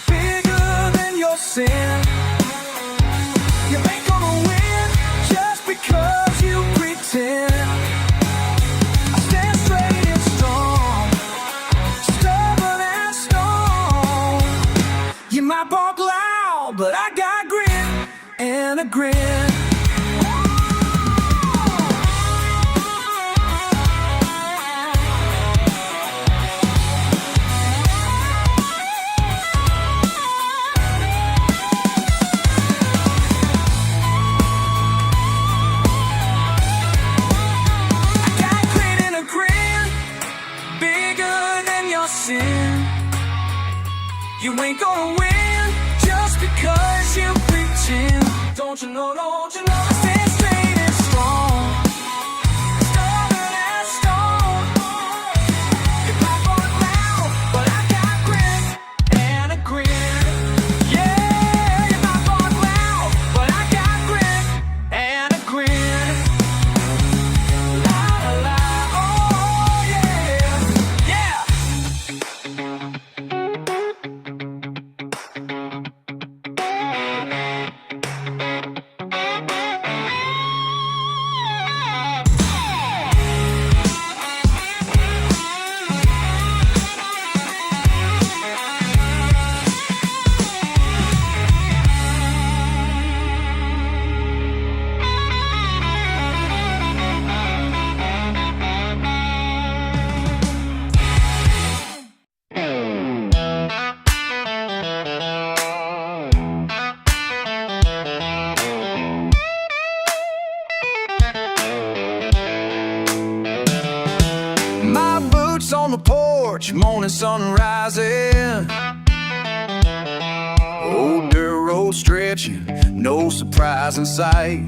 Speaker 1: bigger than your sin. You ain't gonna win just because you pretend. I stand straight and strong, stubborn and stone. You might bark loud, but I got grit and a grin. You ain't gonna win just because you pretend. Don't you know, don't you know? I stand straight and strong, stubborn as stone. It might fall loud, but I got grit and a grin. Yeah, it might fall loud, but I got grit and a grin. La la la, oh yeah, yeah. the porch, morning sun rising. Old dirt road stretching, no surprise in sight.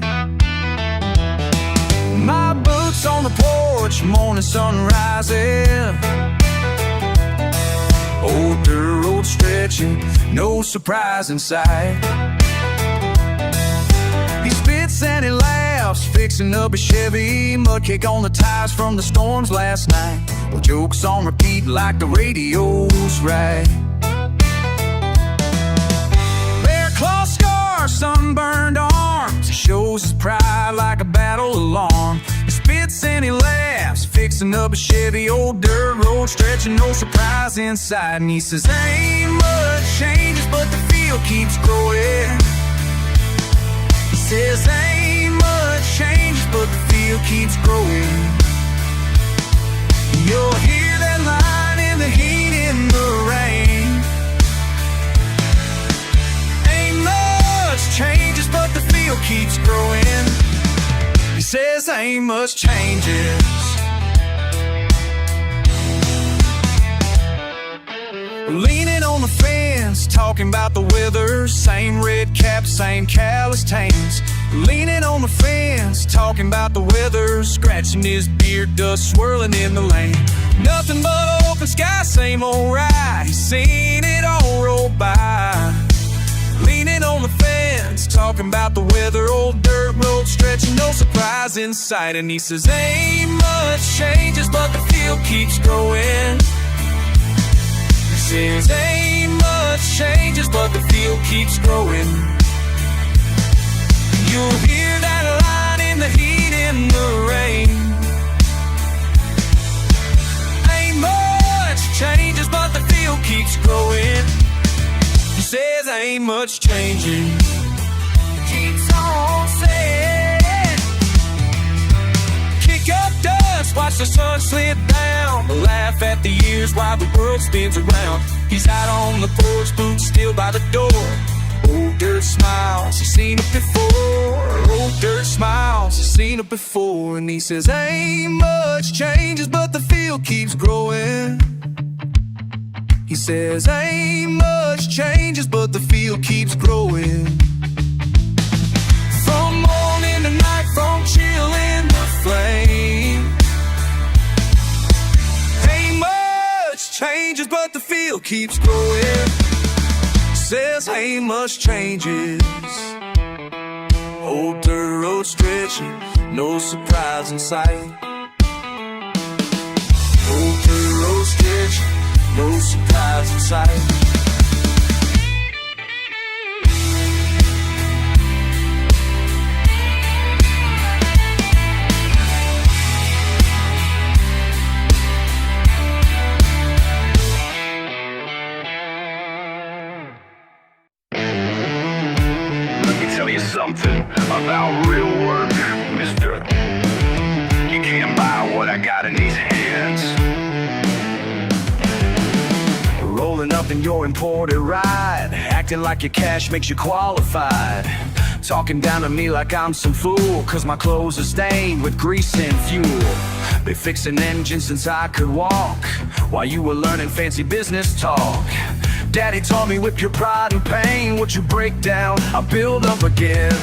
Speaker 1: My boots on the porch, morning sun rising. Old dirt road stretching, no surprise in sight. He spits and he laughs, fixing up a Chevy, mud cake on the tires from the storms last night. Well, jokes on repeat like the radio's right. Bear claw scars, sunburned arms, he shows his pride like a battle alarm. He spits and he laughs, fixing up a Chevy, old dirt road stretching, no surprise inside. And he says, ain't much changes, but the field keeps growing. He says, ain't much changes, but the field keeps growing. You'll hear that line in the heat, in the rain. Ain't much changes, but the field keeps growing. He says, ain't much changes. Leaning on the fence, talking about the weather. Same red cap, same calloused hands. Leaning on the fence, talking about the weather. Scratching his beard, dust swirling in the lane. Nothing but open sky, same old ride. He's seen it all roll by. Leaning on the fence, talking about the weather. Old dirt road stretching, no surprise in sight. And he says, ain't much changes, but the field keeps growing. He says, ain't much changes, but the field keeps growing. You'll hear that line in the heat, in the rain. Ain't much changes, but the field keeps growing. He says, ain't much changing. Keeps on saying, kick up dust, watch the sun slip down. Laugh at the years while the world spins around. He's out on the porch, boots still by the door. Old dirt smiles, he's seen it before. Old dirt smiles, he's seen it before. And he says, ain't much changes, but the field keeps growing. He says, ain't much changes, but the field keeps growing. From morning to night, from chilling the flame. Ain't much changes, but the field keeps growing. Says ain't much changes. Old dirt road stretching, no surprise in sight. Old dirt road stretching, no surprise in sight.
Speaker 2: Tell you something about real work, mister. You can't buy what I got in these hands.
Speaker 1: Rolling up in your imported ride, acting like your cash makes you qualified. Talking down to me like I'm some fool, cause my clothes are stained with grease and fuel. Been fixing engines since I could walk, while you were learning fancy business talk. Daddy taught me with your pride and pain, what you break down, I build up again.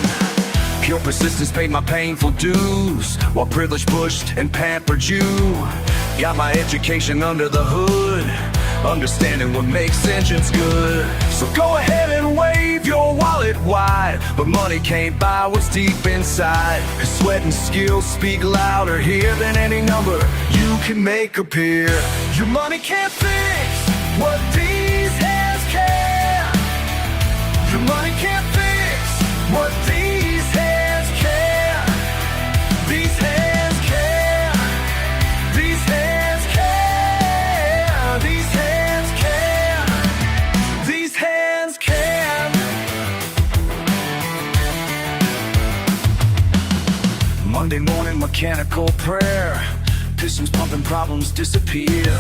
Speaker 1: Pure persistence paid my painful dues, while privilege pushed and pampered you. Got my education under the hood, understanding what makes engines good. So go ahead and wave your wallet wide, but money can't buy what's deep inside. Cause sweat and skill speak louder here than any number you can make appear. Your money can't fix what these hands can. Your money can't fix what these hands can. These hands can. These hands can. These hands can. These hands can. Monday morning mechanical prayer, pistons pumping, problems disappear.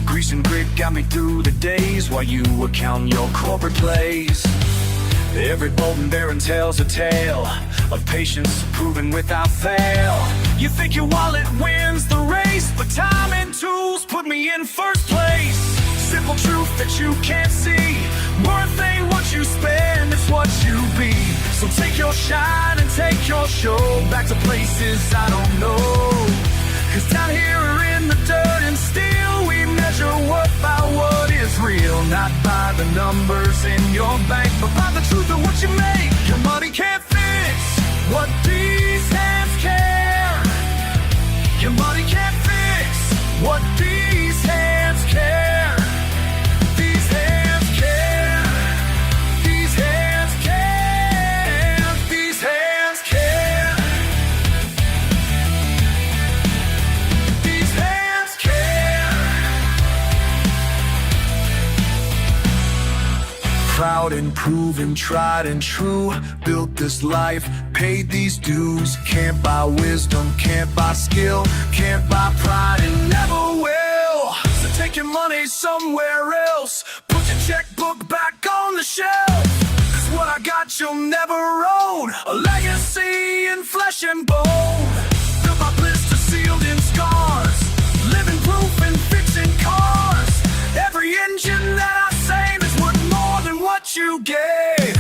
Speaker 1: Grease and grit got me through the days while you were counting your corporate plays. Every bolt and bearing tells a tale of patience proven without fail. You think your wallet wins the race, but time and tools put me in in first place. Simple truth that you can't see. Worth ain't what you spend, it's what you be. So take your shine and take your show back to places I don't know. Cause down here in the dirt and steel, we measure worth by what is real. Not by the numbers in your bank, but by the truth of what you make. Your money can't fix what these hands can. Your money can't fix what these hands can. These hands can. These hands can. These hands can. These hands can. Proud and proven, tried and true. Built this life, paid these dues. Can't buy wisdom, can't buy skill, can't buy pride and never will. So take your money somewhere else. Put your checkbook back on the shelf. Cause what I got you'll never own. A legacy in flesh and bone. Built by blisters sealed in scars. Living proof in fixing cars. Every engine that I save is worth more than what you gave.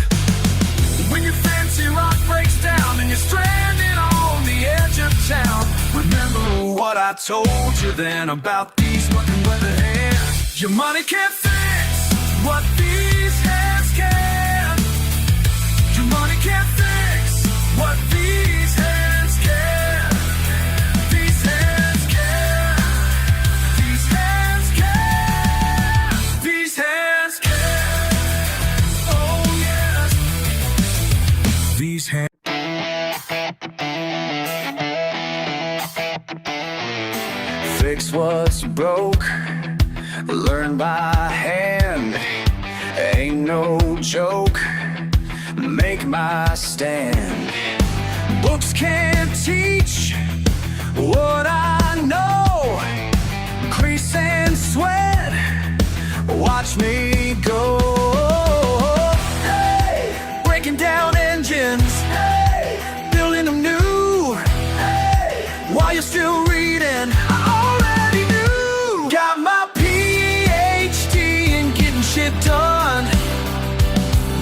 Speaker 1: When your fancy rock breaks down and you're stranded on the edge of town, remember what I told you then about these fucking weather hands. Your money can't fix what these hands can. Your money can't fix what these hands can. These hands can. These hands can. These hands can. Oh yes. These hands. Fix what's broke, learn by hand. Ain't no joke, make my stand. Books can't teach what I know. Crease and sweat, watch me go. Hey, breaking down engines, hey, building them new. Hey, while you're still reading, I already knew. Got my PhD in getting shit done.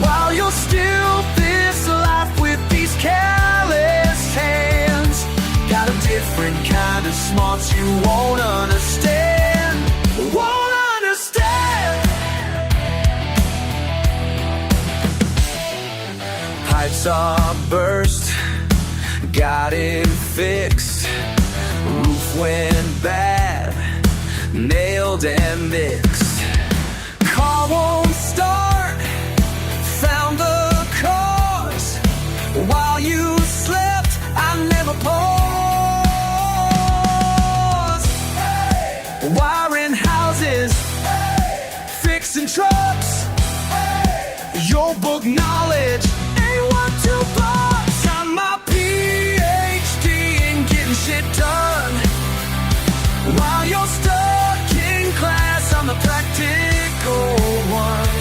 Speaker 1: While you're still this life with these careless hands. Got a different kind of smarts you won't understand. Won't understand. Pipes are burst, got it fixed. Roof went bad, nailed and mixed. Car won't start, found the cause. While you slept, I never paused. Hey. Wiring houses, hey, fixing trucks. Hey. Your book knowledge ain't what to bought. Got my PhD in getting shit done. While you're stuck in class, I'm the practical one.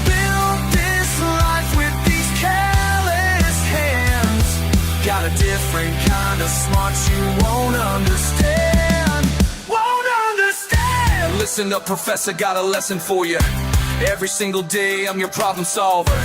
Speaker 1: Build this life with these careless hands. Got a different kind of smarts you won't understand. Won't understand. Listen up, professor, got a lesson for you. Every single day I'm your problem solver.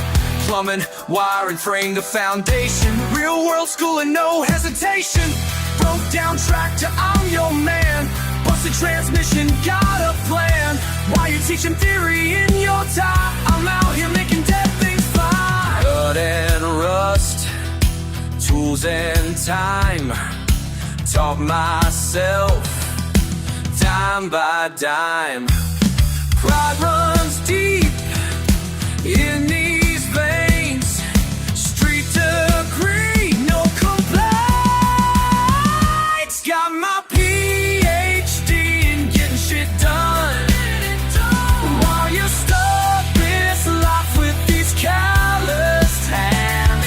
Speaker 1: Plumbing, wiring, frame the foundation. Real world school and no hesitation. Broke down tractor, I'm your man. Busted transmission, got a plan. While you're teaching theory in your time, I'm out here making dead things fly. Blood and rust, tools and time. Taught myself, dime by dime. Pride runs deep in these veins. Street degree, no complaints. Got my PhD in getting shit done. While you're stuck this life with these calloused hands.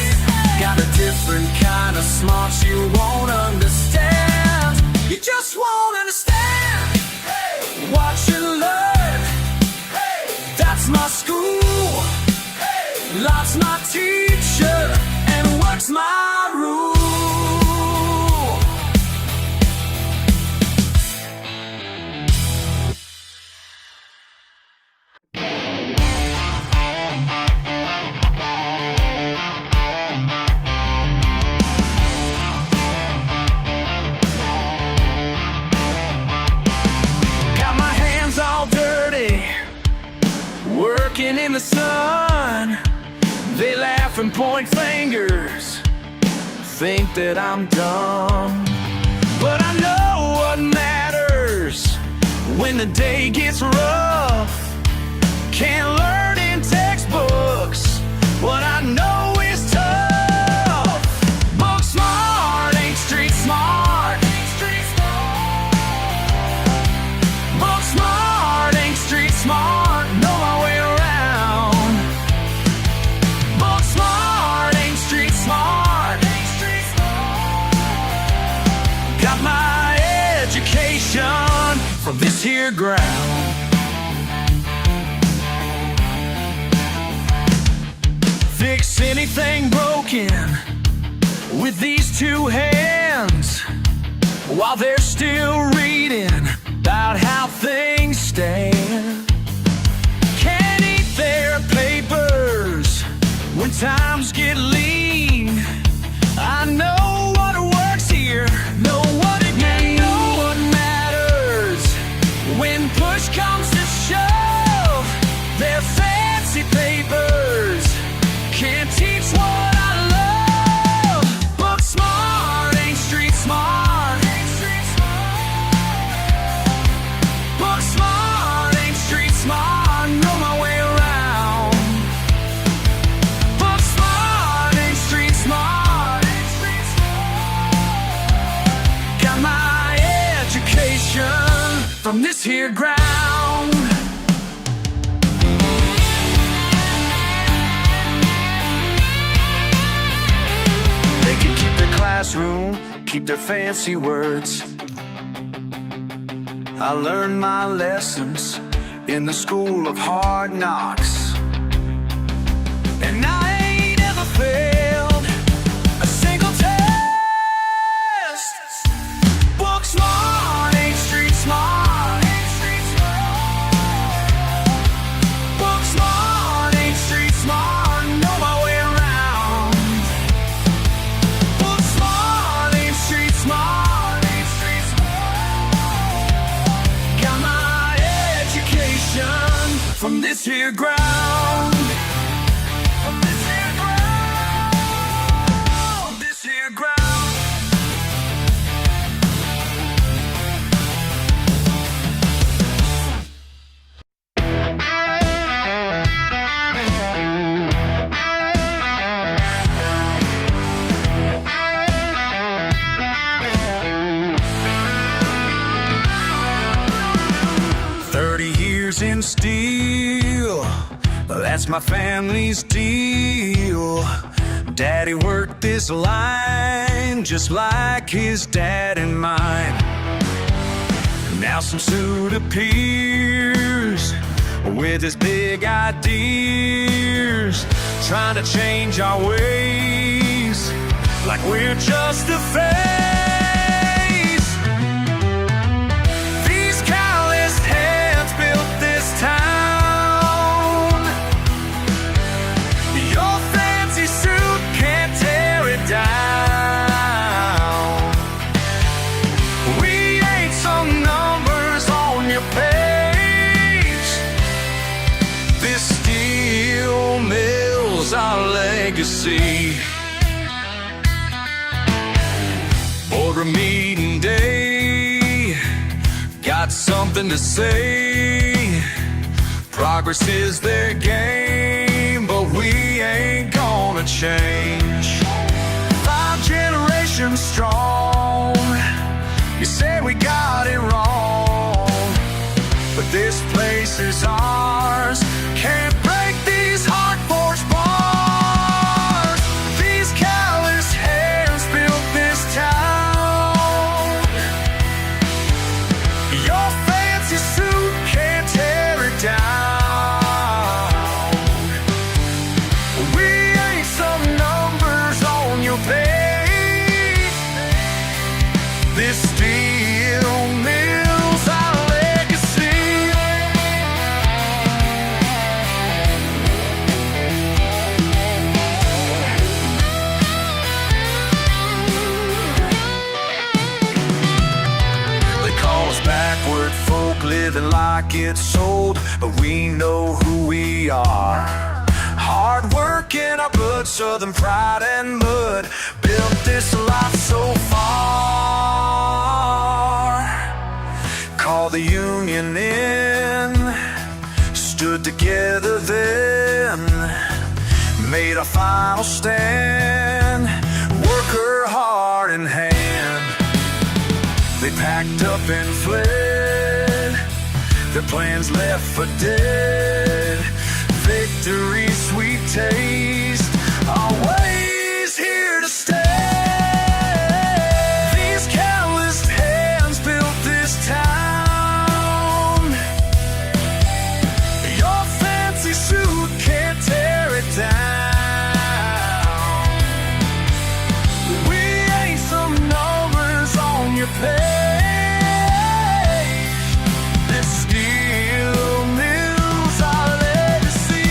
Speaker 1: Got a different kind of smarts you won't understand. You just won't understand. Watch and learn. That's my school. Love's my teacher and work's my rule. point fingers, think that I'm dumb. But I know what matters when the day gets rough. Can't learn in textbooks what I know is tough. Book smart, ain't street smart. Book smart, ain't street smart. Know my way around. Book smart, ain't street smart. Got my education from this here ground. Fix anything broken with these two hands while they're still reading about how things stand. Can't eat their papers when times get lean. I know what works here, know what it means. Know what matters when push comes to shove. Their fancy papers can't teach what I love. Book smart, ain't street smart. Book smart, ain't street smart. Know my way around. Book smart, ain't street smart. Got my education from this here ground. They can keep their classroom, keep their fancy words. I learned my lessons in the school of hard knocks, and I ain't ever failed a single test. Book smart, ain't street smart. Book smart, ain't street smart. Know my way around. Book smart, ain't street smart. Got my education from this here ground. From this here ground. This here ground. 30 years in steel, that's my family's deal. Daddy worked this line just like his dad and mine. Now some suit appears with his big ideas, trying to change our ways like we're just a phase. These calloused hands built this town. Your fancy suit can't tear it down. We ain't some numbers on your page. This steel mill's our legacy. Boardroom meeting day, got something to say. Progress is their game, but we ain't gonna change. 5 generations strong, you say we got it wrong, but this place is ours. Can't break these hard-forged bars. These callous hands built this town. Your fancy suit can't tear it down. We ain't some numbers on your page. This steel mill's our legacy. They call us backward living like it's sold, but we know who we are. Hard work and our good southern pride and mud built this life so far. Call the union in, stood together then, made a final stand, worker heart in hand. They packed up and fled, their plans left for dead. Victory's sweet taste, always here to stay. These calloused hands built this town. Your fancy suit can't tear it down. We ain't some numbers on your page. This steel mills our legacy.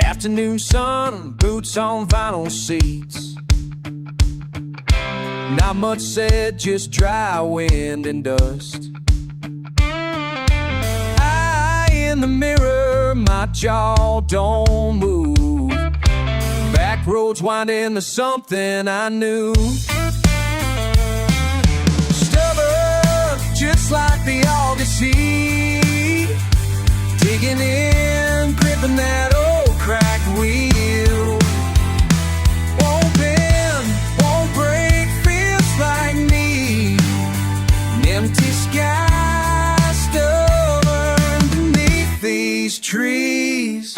Speaker 1: Afternoon sun, boots on vinyl seats. Not much said, just dry wind and dust. Eye in the mirror, my jaw don't move. Back roads wind into something I knew. Stubborn, just like the August heat. Digging in, gripping that old cracked wheel. Won't bend, won't break, feels like me. An empty sky, stubborn beneath these trees.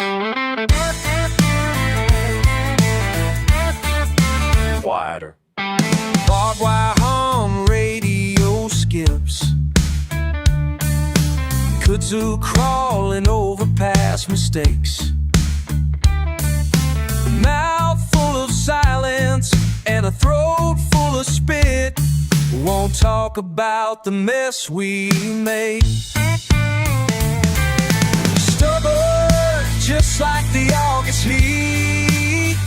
Speaker 1: Quieter. Barbed wire hum, radio skips. Kudzu crawling over past mistakes. A mouth full of silence and a throat full of spit. Won't talk about the mess we made. Stubborn, just like the August heat.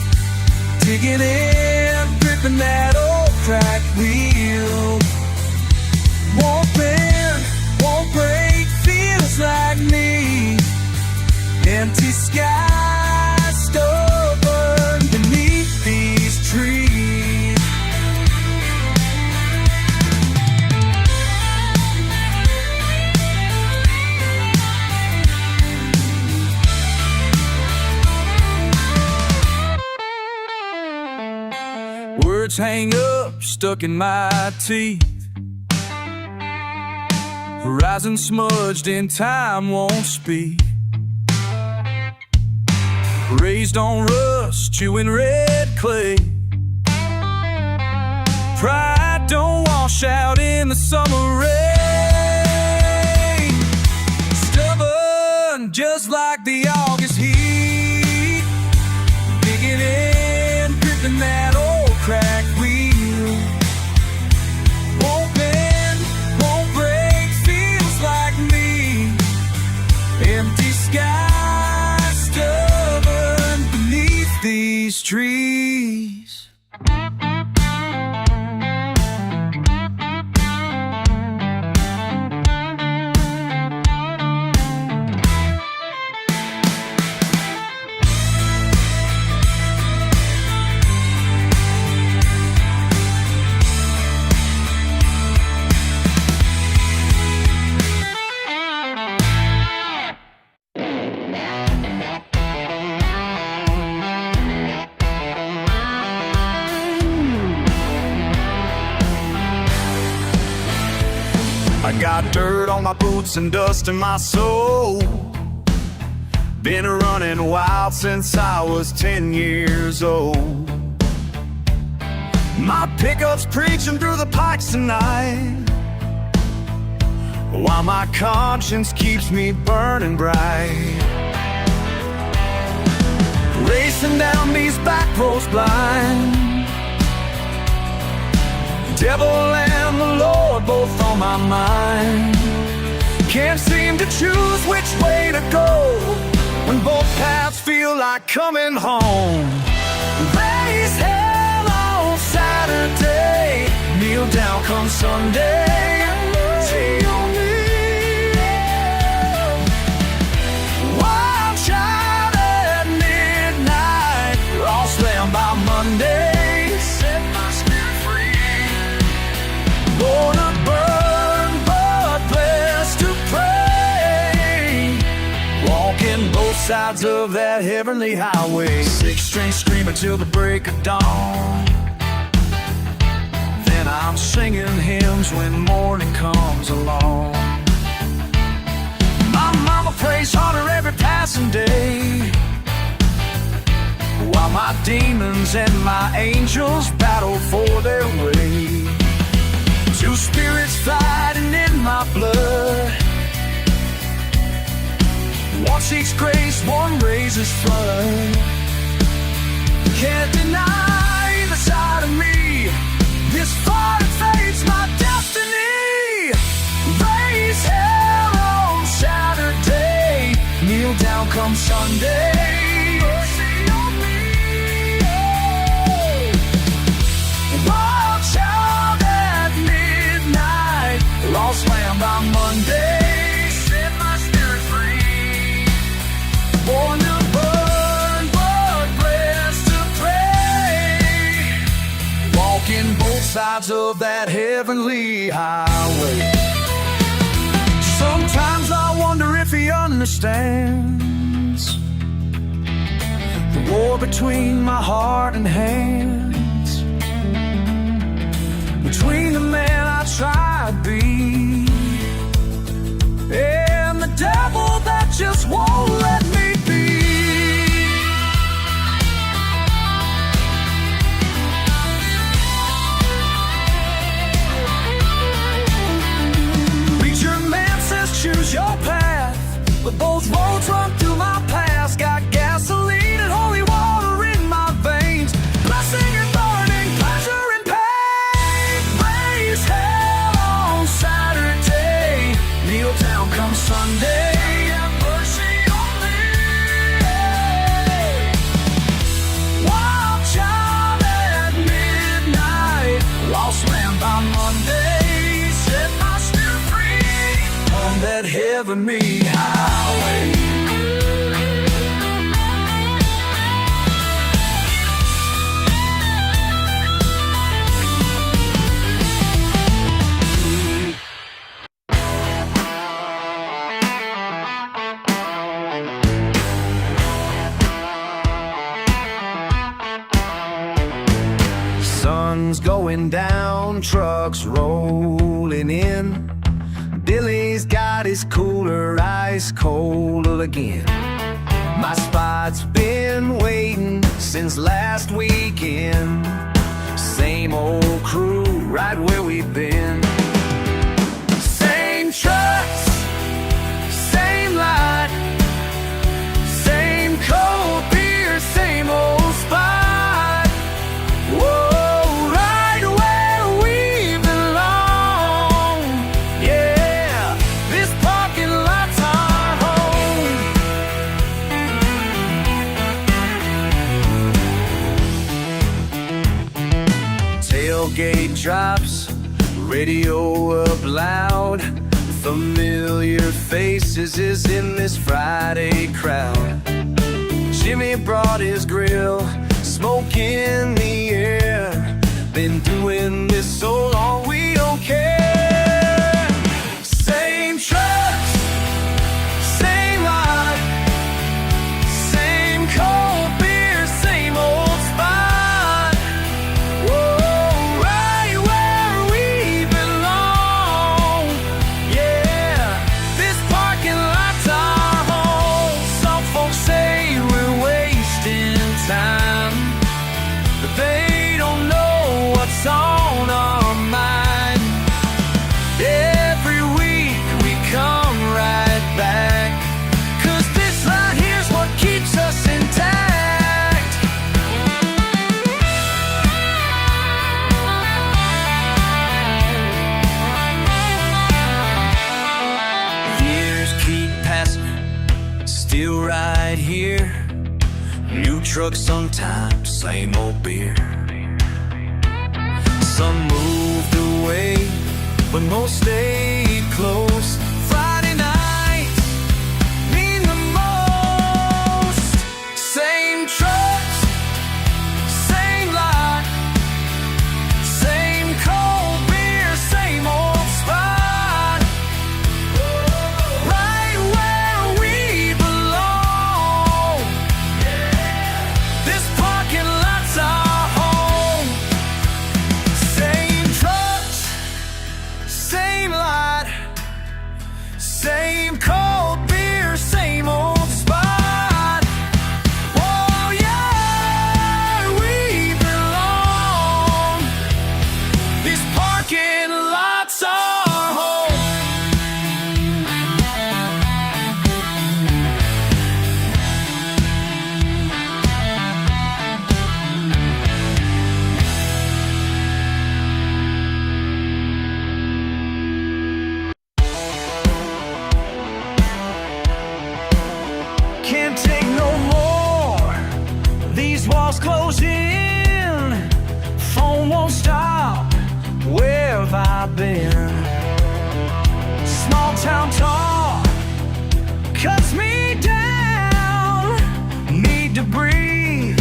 Speaker 1: Digging in, gripping that old cracked wheel. Won't bend, won't break, feels like me. Empty sky, stubborn beneath these trees. Words hang up, stuck in my teeth. Horizon smudged in time, won't speak. Raised on rust, chewing red clay. Pride don't wash out in the summer rain. Stubborn, just like the August heat. Digging in, gripping that old cracked wheel. Won't bend, won't break, feels like me. Empty sky, stubborn beneath these trees. I got dirt on my boots and dust in my soul. Been running wild since I was 10 years old. My pickup's preaching through the pikes tonight. while my conscience keeps me burning bright. Racing down these back roads blind, devil and the Lord both on my mind. Can't seem to choose which way to go when both paths feel like coming home. Raise hell on Saturday, kneel down come Sunday. Mercy on me. Wild child at midnight, lost lamb by Monday. Set my spirit free. Born to burn, but blessed to pray. Walking both sides of that heavenly highway. Six-string screaming till the break of dawn. Then I'm singing hymns when morning comes along. My mama prays harder every passing day, while my demons and my angels battle for their way. Two spirits fighting in my blood, one seeks grace, one raises flood. Can't deny either side of me, this fight fate's my destiny. Raise hell on Saturday, kneel down come Sunday. Mercy on me. Wild child at midnight, lost lamb by Monday. Set my spirit free. Born to burn, but blessed to pray. Walking both sides of that heavenly highway. Sometimes I wonder if he understands the war between my heart and hands, between the man I try to be and the devil that just won't let me be. Preacher man says choose your path, but both roads run through my past. Got gasoline and holy water in my veins, blessing and burning, pleasure and pain. Raise hell on Saturday, kneel down come Sunday. Have mercy on me. Wild child at midnight, lost lamb by Monday. Set my spirit free on that heavenly highway. Sun's going down, trucks rolling in. Billy's got his cooler ice cold again. My spot's been waiting since last weekend. Same old crew, right where we've been. Same trucks, same light, same cold beer, same old spot. Whoa, right where we belong. Yeah, this parking lot's our home. Tailgate drops, radio up loud. Familiar faces is in this Friday crowd. Jimmy brought his grill, smoke in the air. Been doing this so long we don't care. Same trucks, same light, same cold beer, same old spot. Whoa, right where we belong. Yeah, this parking lot's our home. Some folks say we're wasting time, but they don't know what's on our mind. New truck sometimes, same old beer. Some moved away, but most stayed close. Friday nights mean the most. Same trucks, same light, same cold beer, same old spot. Right where we belong. This parking lot's our home. Same trucks, same light, same cold beer, same old spot. Oh yeah, we belong. These parking lots are home. Can't take no more. These walls close in. Phone won't stop. Where have I been? Small town talk cuts me down. Need to breathe.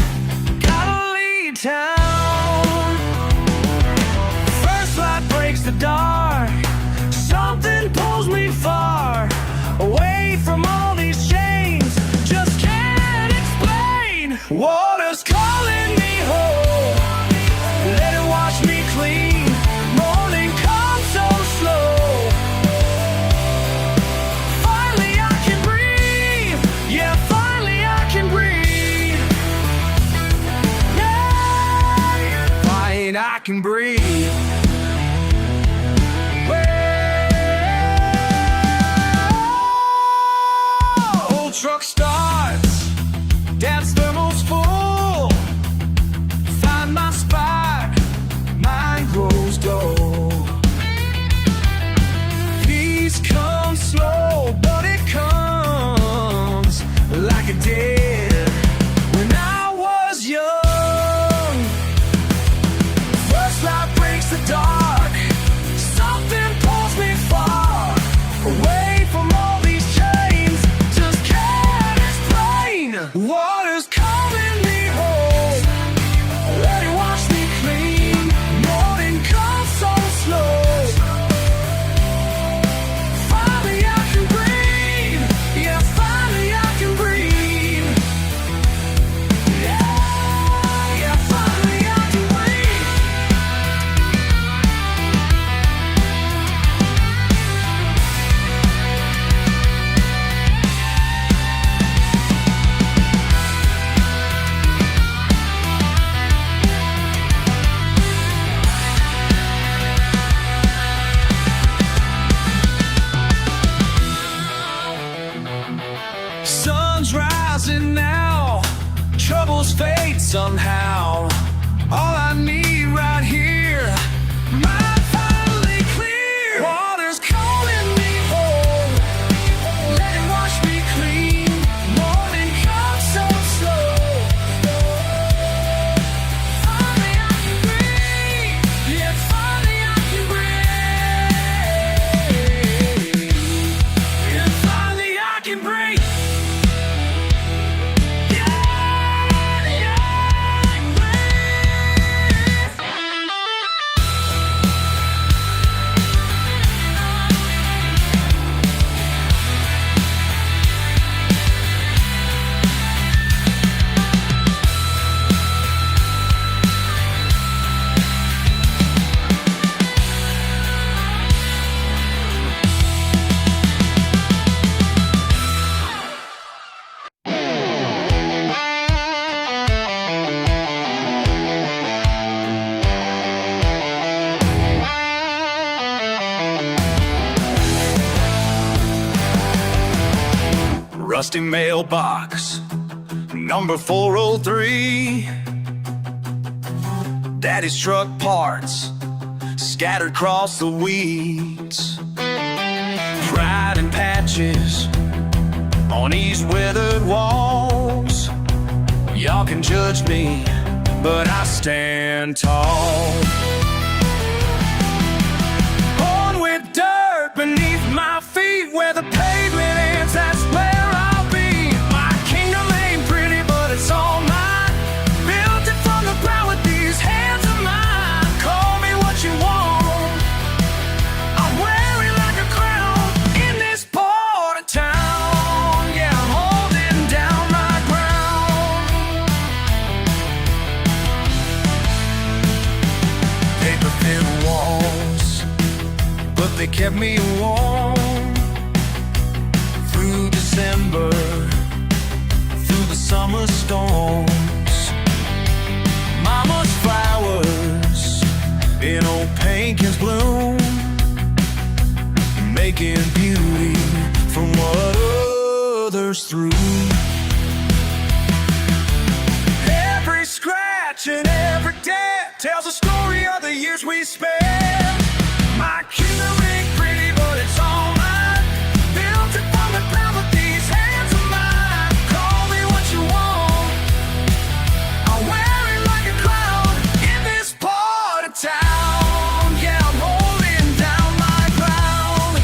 Speaker 1: Gotta leave town. First light breaks the dark. Something pulls me far away from all these chains. Just can't explain. Water's calling me home. Let it wash me clean. Morning comes so slow. Finally I can breathe. Yeah, finally I can breathe. Yeah, finally I can breathe. Old truck starts, dad's thermal's full. Find my spot, mine grows dull. Peace comes slow, but it comes like it did when I was young. First light breaks the dark. Something pulls me far away from all these chains. Just can't explain. Water's calling me home. Let it wash me clean. Morning comes so slow. Finally I can breathe. Yeah, finally I can breathe. Yeah, finally I can breathe. Sun's rising now, troubles fade somehow. All I need right here, mind finally clear. Water's calling me home. Let it wash me clean. Morning comes so slow. Finally I can breathe. Yeah, finally I can breathe. Yeah, finally I can breathe. Rusty mailbox, number 403. Daddy's truck parts scattered across the weeds. Pride and patches on these weathered walls. Y'all can judge me, but I stand tall. Born with dirt beneath my feet, where the pavement ends, that's where I'll be. My kingdom ain't pretty, but it's all mine. Built it from the ground with these hands of mine. Call me what you want, I'm wearing like a crown in this part of town. Yeah, I'm holding down my ground. Paper thin walls, but they kept me warm through December, through the summer storms. Mama's flowers in old paint cans bloom, making beauty from what others threw. Every scratch and every dent tells a story of the years we spent. My kingdom ain't pretty, but it's all mine. Built it from the ground with these hands of mine. Call me what you want, I'll wear it like a crown in this part of town. Yeah, I'm holding down my ground.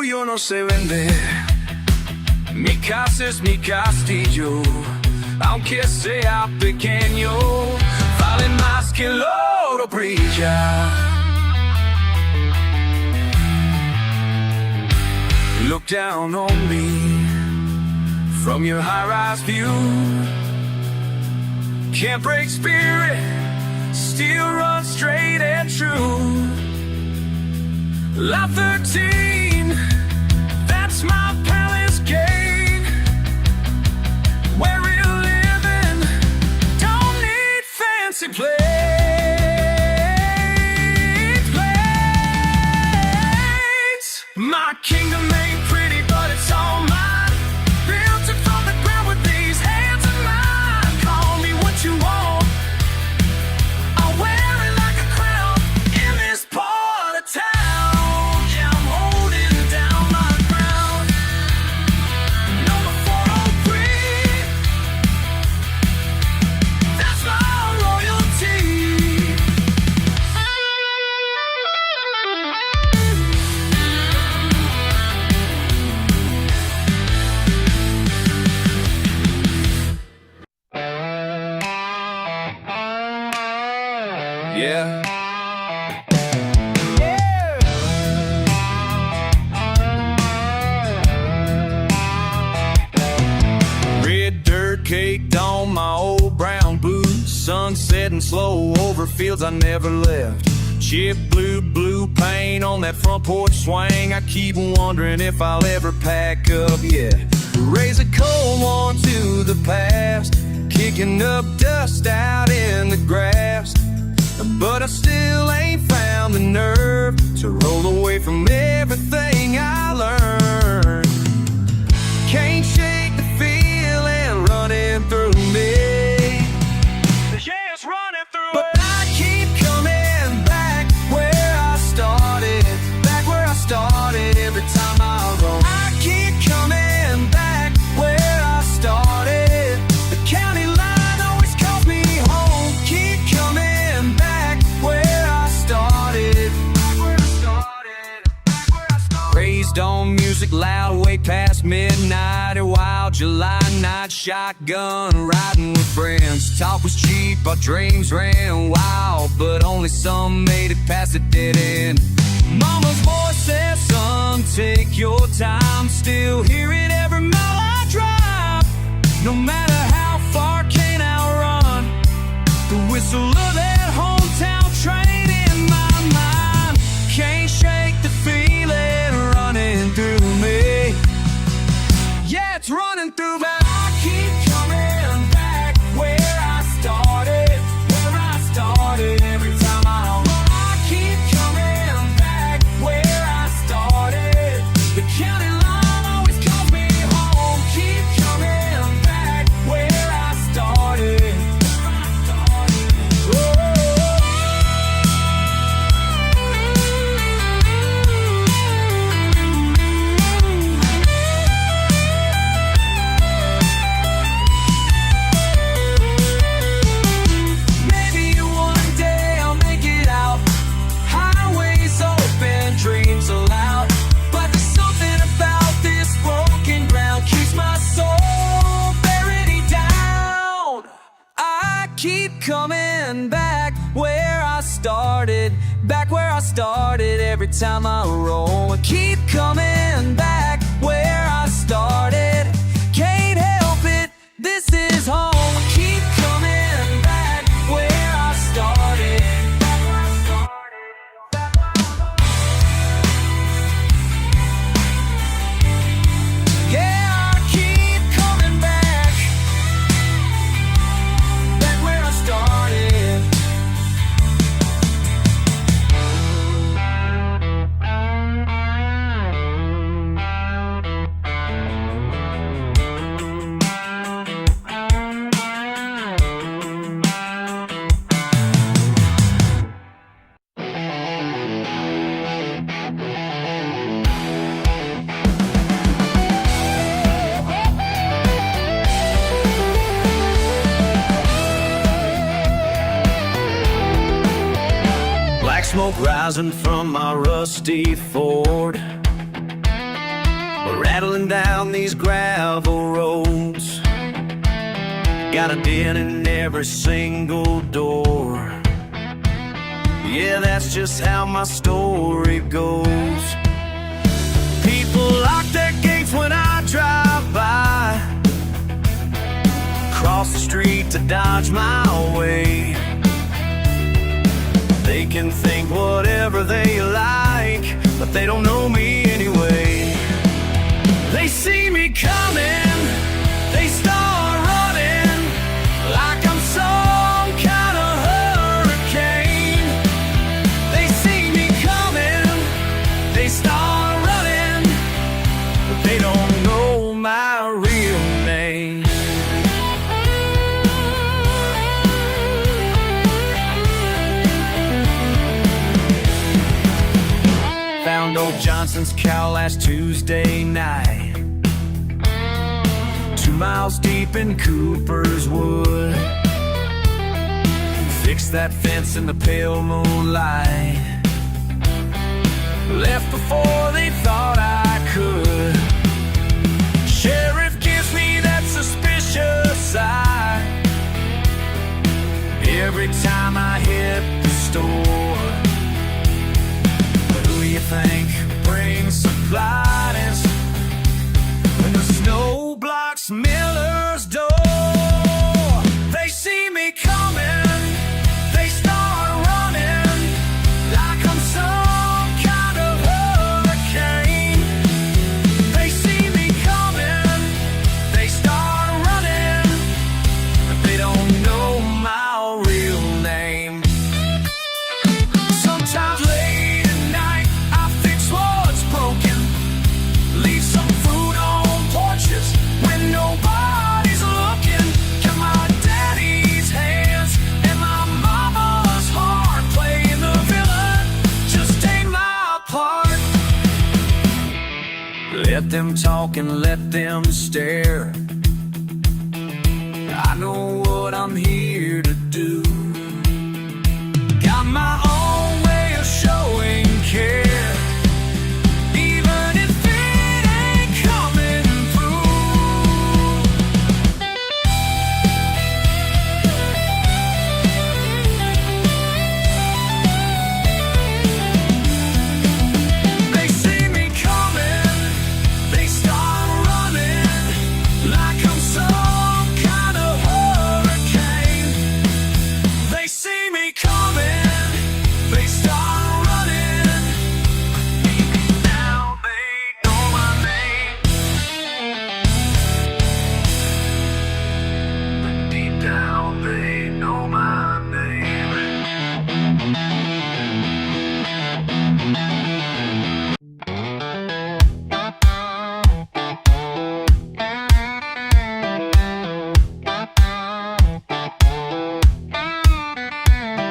Speaker 1: Yo no se vende, mi casa es mi castillo, aunque sea pequeño, vale más que el oro brilla. Look down on me from your high-rise view. Can't break spirit, still run straight and true. Lot 13, that's my palace gate, where we're living, don't need fancy plates. My kingdom ain't pretty, but it's all mine. Built it from the ground with these hands of mine. Call me what you want, I'll wear it like a crown in this part of town. Yeah, I'm holding down my ground. Number 403, that's my royalty. Yeah. Red dirt caked on my old brown boots, sun setting slow over fields I never left. Chip blue paint on that front porch swing. I keep wondering if I'll ever pack up yet. Raise a cold one to the past, kicking up dust out in the grass. But I still ain't found the nerve to roll away from everything I learned. Can't shake the feeling running through me. Yeah, it's running through me. But I keep coming back where I started, back where I started every time I roam. I keep coming back where I started. The county line always calls me home. Keep coming back where I started, back where I started, back where I started. Raised on music loud way past midnight, a wild July night, shotgun riding with friends. Talk was cheap, our dreams ran wild, but only some made it past the dead end. Mama's voice says, son, take your time. Still hear it every mile I drive. No matter how far, can't outrun the whistle of that hometown train in my mind. Can't shake the feeling running through me. Yeah, it's running through me. I keep coming back where I started, where I started every time I run. I keep coming back where I started. The county line always calls me home. Keep coming back where I started. keep coming back where I started, every time I roll. I keep coming back where I started, can't help it, this is home. I keep coming back where I started. Yeah, I keep coming back where I started.
Speaker 3: Black smoke rising from my rusty Ford. We're rattling down these gravel roads. Got a dent in every single door. Yeah, that's just how my story goes. People lock their gates when I drive by, cross the street to dodge my way. They can think whatever they like, but they don't know me anyway. They see me coming, they start running like I'm some kind of hurricane. They see me coming, they start running, but they don't know my real name. Found old Johnson's cow last Tuesday night, 2 miles deep in Cooper's Wood. Fixed that fence in the pale moonlight, left before they thought I could. Sheriff gives me that suspicious eye every time I hit the store. Who you think brings supplies when the snow blocks Miller's door? They see me coming, they start running like I'm some kind of hurricane. They see me coming, they start running, but they don't know my real name. Sometimes late at night I fix what's broken, leave some food on porches when nobody's looking. Got my daddy's hands and my mama's heart, playing the villain just ain't my part. Let them talk and let them stare, I know what I'm here to do. Got my own way of showing care, even if it ain't coming through. They see me coming, they start running like I'm some kind of hurricane. They see me coming, they start running. Now they know my name. Deep down they know my name.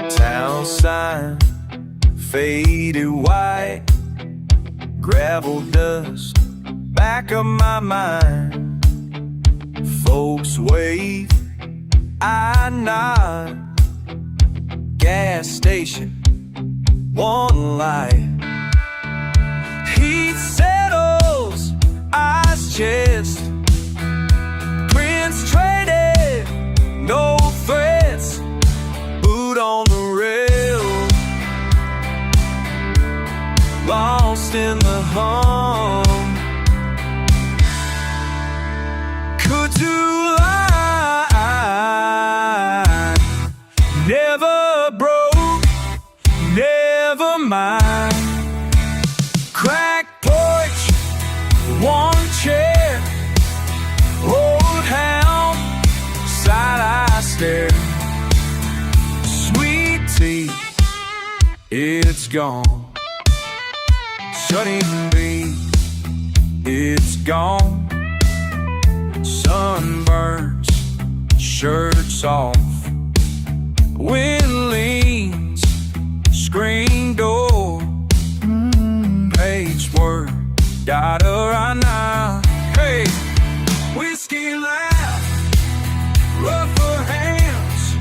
Speaker 3: Town sign, faded white, gravel dust, back of my mind. Folks wave, I nod. Gas station, one light. Heat settles, eyes chest. Prince traded, no threats. lost in the hum. Could do line, never broke, never mind. Crack porch, one chair, old hound, side eye stare. Sweet tea, it's gone. Shutting beat, it's gone. Sunburns, shirts off. Wind leans, screen door. Page work, got her right now. Hey, whiskey laugh, rougher hands.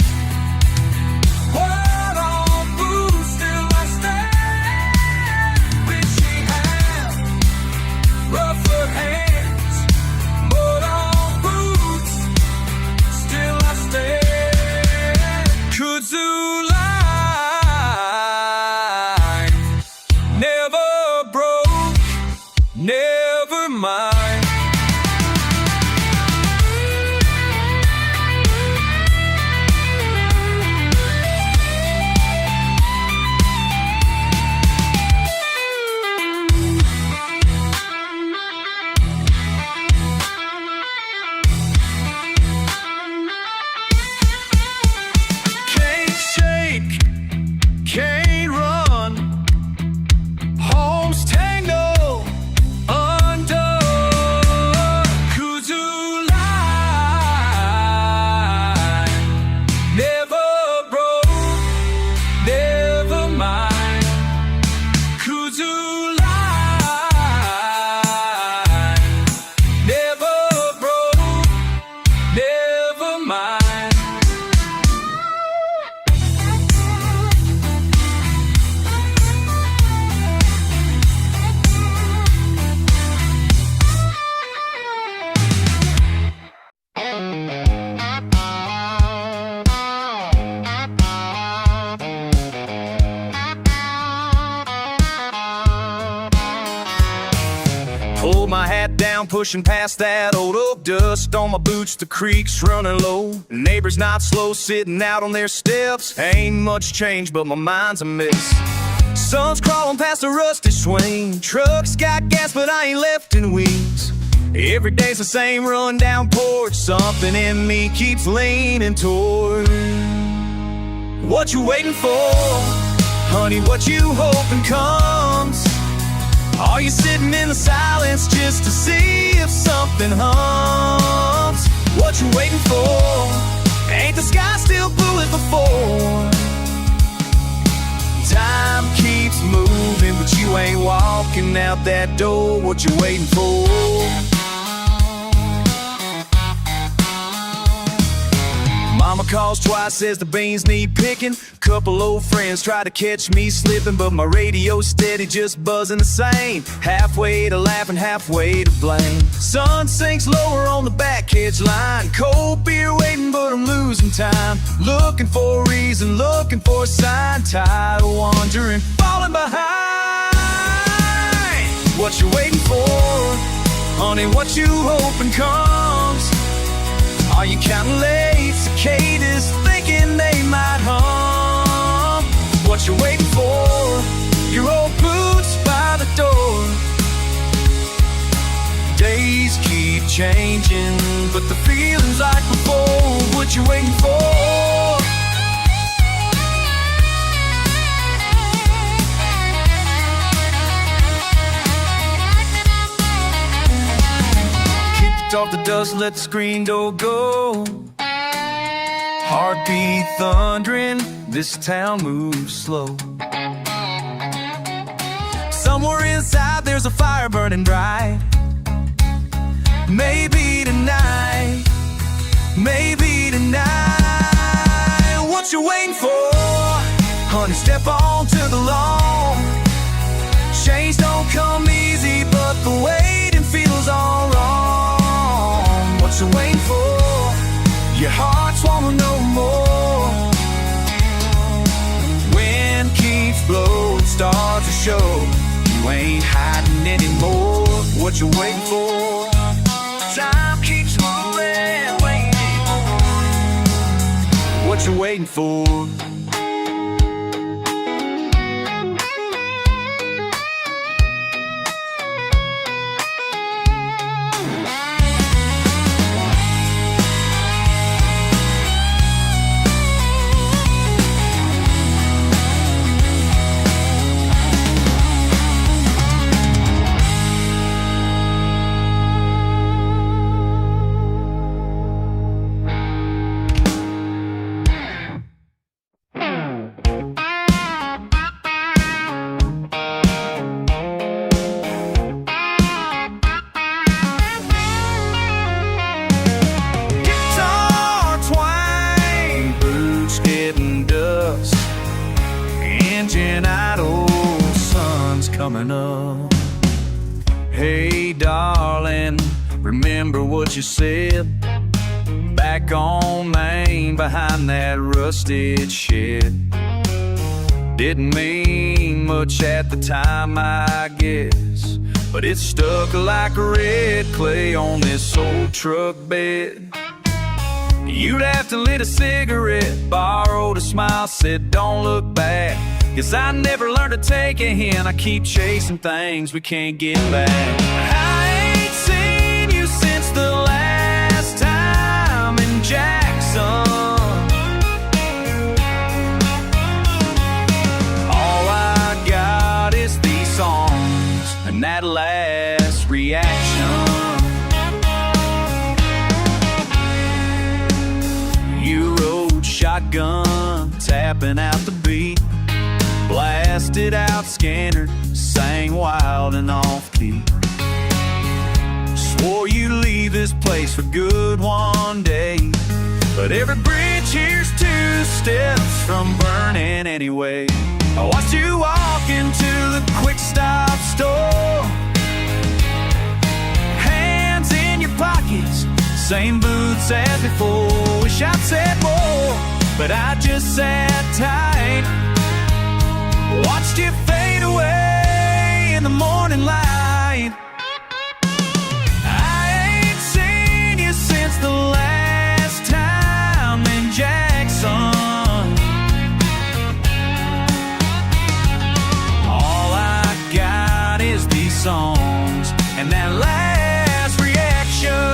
Speaker 3: What on booze still I stand? Witchy hand, rougher hands. But on boots, still I stand. Kudzu line, never broke, never mind. Can't shake, can't run. Homes tangle, undone. Kudzu line, never broke, never mind. Kudzu line, never broke, never mind. Pulled my hat down, pushing past that old oak dust. On my boots, the creek's running low. Neighbors not slow, sitting out on their steps. Ain't much change, but my mind's a mess. Sun's crawling past a rusty swing. Truck's got gas, but I ain't lifting wheels. Every day's the same run-down porch. Something in me keeps leaning toward. What you waiting for? Honey, what you hoping comes? Are you sitting in the silence just to see if something hums? What you waiting for? Ain't the sky still blue as before? Time keeps moving, but you ain't walking out that door. What you waiting for? Mama calls twice, says the beans need picking. Couple old friends try to catch me slipping, but my radio's steady, just buzzing the same. Halfway to laughing, halfway to blame. Sun sinks lower on the back edge line. Cold beer waiting, but I'm losing time. Looking for a reason, looking for a sign. Tired of wandering, falling behind. What you waiting for? Honey, what you hoping comes? Are you counting late cicadas, thinking they might hum? What you waiting for? Your old boots by the door. Days keep changing, but the feeling's like before. What you waiting for? Off the dust, let the screen door go. Heartbeat thundering, this town moves slow. Somewhere inside there's a fire burning bright. Maybe tonight, maybe tonight. What you waiting for? Honey, step onto the lawn. Change don't come easy, but the waiting feels all wrong. What you waiting for? Your hearts wanna know more. Wind keeps blowing, stars to show you ain't high. What you waiting for? Time keeps moving, waiting. What you waiting for? Engine idle, sun's coming up. Hey darling, remember what you said back on Main behind that rusted shed. Didn't mean much at the time, I guess, but it stuck like red clay on this old truck bed. You'd have to lit a cigarette, borrowed a smile, said don't look back. Guess I never learned to take a hint, I keep chasing things we can't get back. I ain't seen you since the last time in Jackson. All I got is these songs and that last reaction. You rode shotgun, tapping out the beat, blasted out Scanner, sang wild and off-key. Swore you'd leave this place for good one day, but every bridge here's 2 steps from burning anyway. I watched you walk into the quick stop store, hands in your pockets, same boots as before. Wish I'd said more, but I just sat tight, watched you fade away in the morning light. I ain't seen you since the last time in Jackson. All I got is these songs and that last reaction.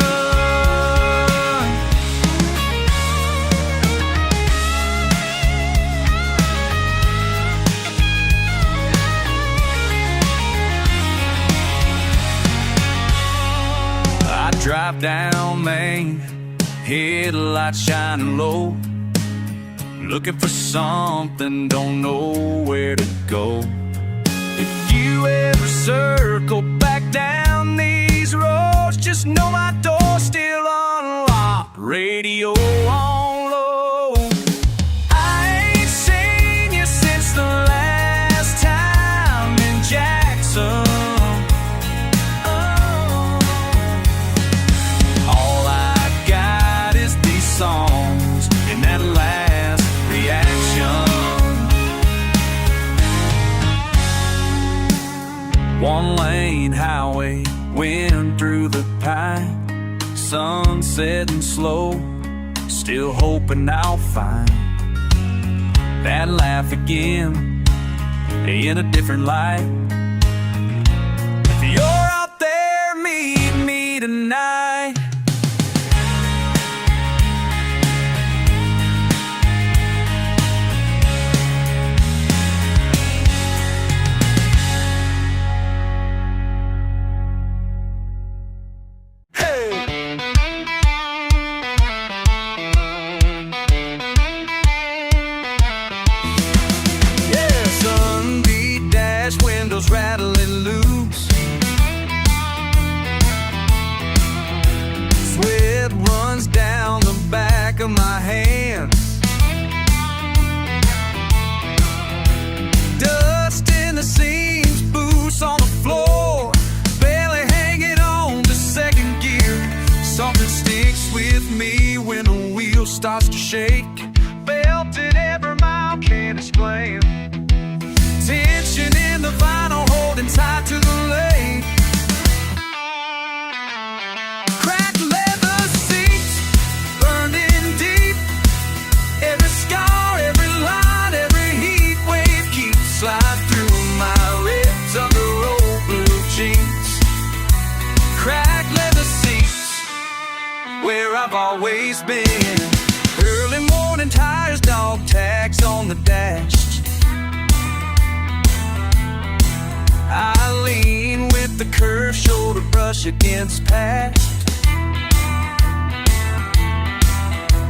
Speaker 3: Drive down Main, headlights shining low, looking for something, don't know where to go. If you ever circle back down these roads, just know my door's still unlocked, radio on low. I ain't seen you since the last time in Jackson. Songs in that last reaction. 1-lane highway, wind through the pine, sun setting slow, still hoping I'll find that laugh again in a different light. If you're out there, meet me tonight. Rattling loose, sweat runs down the back of my hands, dust in the seams, boots on the floor, barely hanging on to second gear. Something sticks with me when the wheel starts to shake, belted every mile, can't explain. Tension in the vinyl holding tight to the lake. I've always been. Early morning tires, dog tags on the dash. I lean with the curved shoulder brush against past.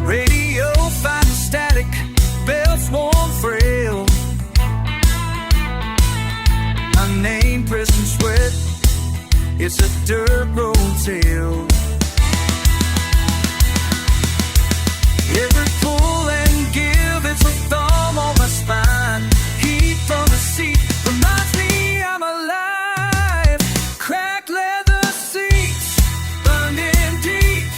Speaker 3: Radio fighting static, belts warm frail. My name prison sweat, it's a dirt road tale. Every pull and give, it's a thumb on my spine. Heat from the seat reminds me I'm alive. Cracked leather seats, burned in deep.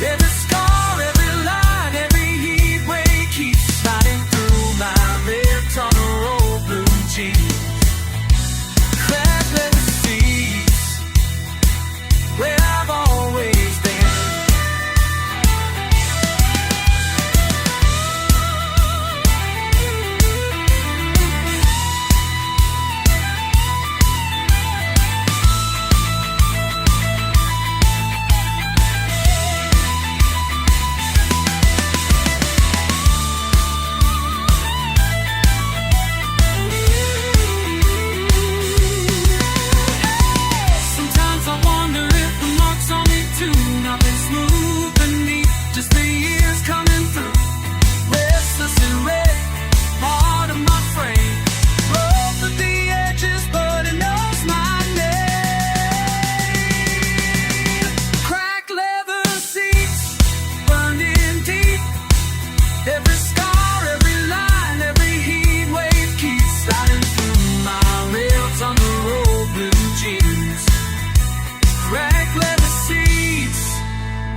Speaker 3: Every scar, every line, every heat wave keeps sliding through my ribs on the road blue jeans. Cracked leather seats, where I've always been.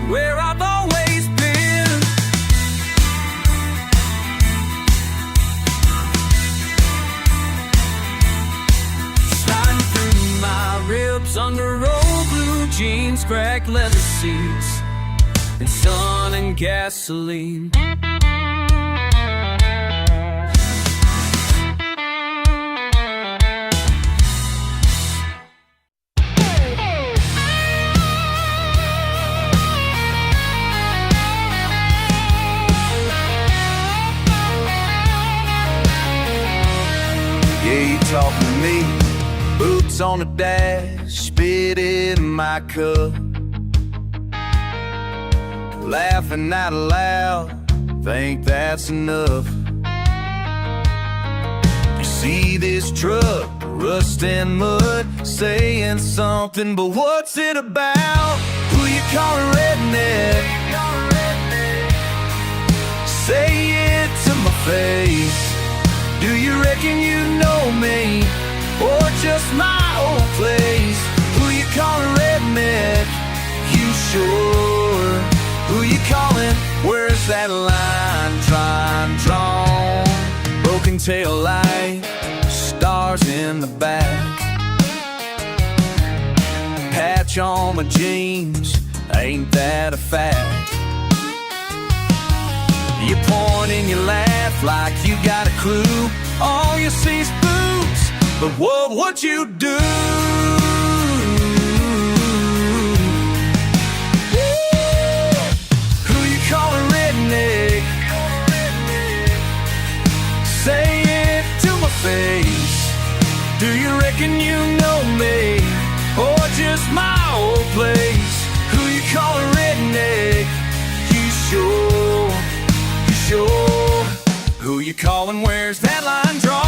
Speaker 3: Where I've always been. Sliding through my ribs under old blue jeans, cracked leather seats, and sun and gasoline. Yeah, you talking to me, boots on the dash, spit in my cup. Laughing out loud, think that's enough. You see this truck, rust and mud, saying something, but what's it about? Who you calling redneck? Say it to my face. Do you reckon you know me, or just my old place? Who you calling redneck? You sure? Who you calling? Where's that line drawn? Broken tail light, stars in the back. Patch on my jeans, ain't that a fact? You point and you laugh like you got a clue. All you see is boots, but what would you do? Who you calling redneck? Say it to my face. Do you reckon you know me, or just my old place? Who you calling redneck? You sure? Sure. Who you calling? Where's that line drawn?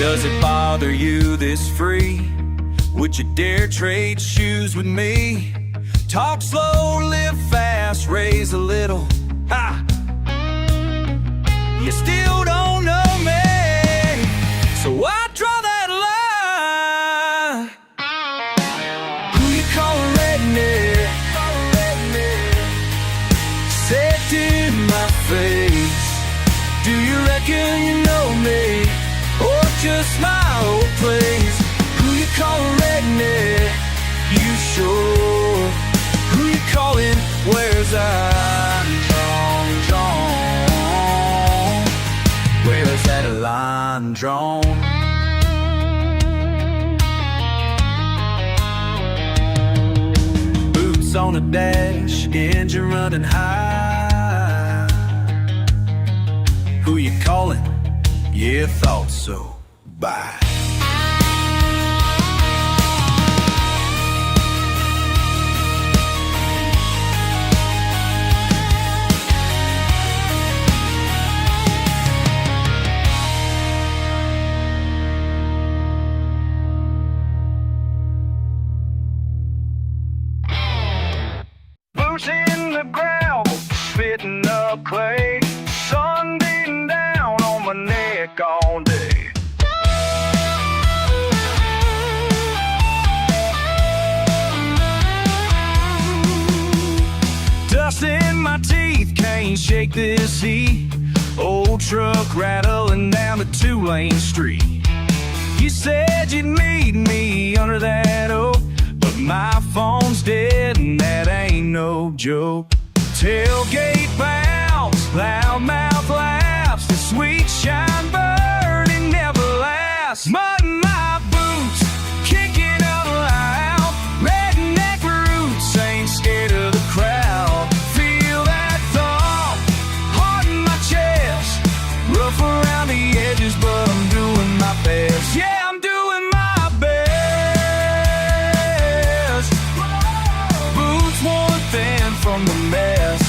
Speaker 3: Does it bother you this free? Would you dare trade shoes with me? Talk slow, live fast, raise a little. Ha! You still don't know me, so I draw that line. Who you calling redneck? Say it to my face. Do you reckon you know me, or just my old place? Who you calling redneck? You sure? Who you calling? Where's I drawn? line drawn. Boots on the dash, engine running high. Who you calling? Yeah, thought so. Bye.
Speaker 2: Boots in the gravel, spitting up clay. Sun beating down on my neck all day.
Speaker 3: Dust in my teeth, can't shake this heat. Old truck rattling down the two-lane street. You said you'd meet me under that oak, but my phone's dead and that ain't no joke. Tailgate bounce, loudmouth laughs, the sweet shine burning never lasts. Mud in my boots, kicking up loud. Redneck roots, ain't scared of the crowd. Feel that thump, heart in my chest. Rough around the edges, but I'm doing my best. Yeah, I'm doing my best. Boots worn thin from the mess.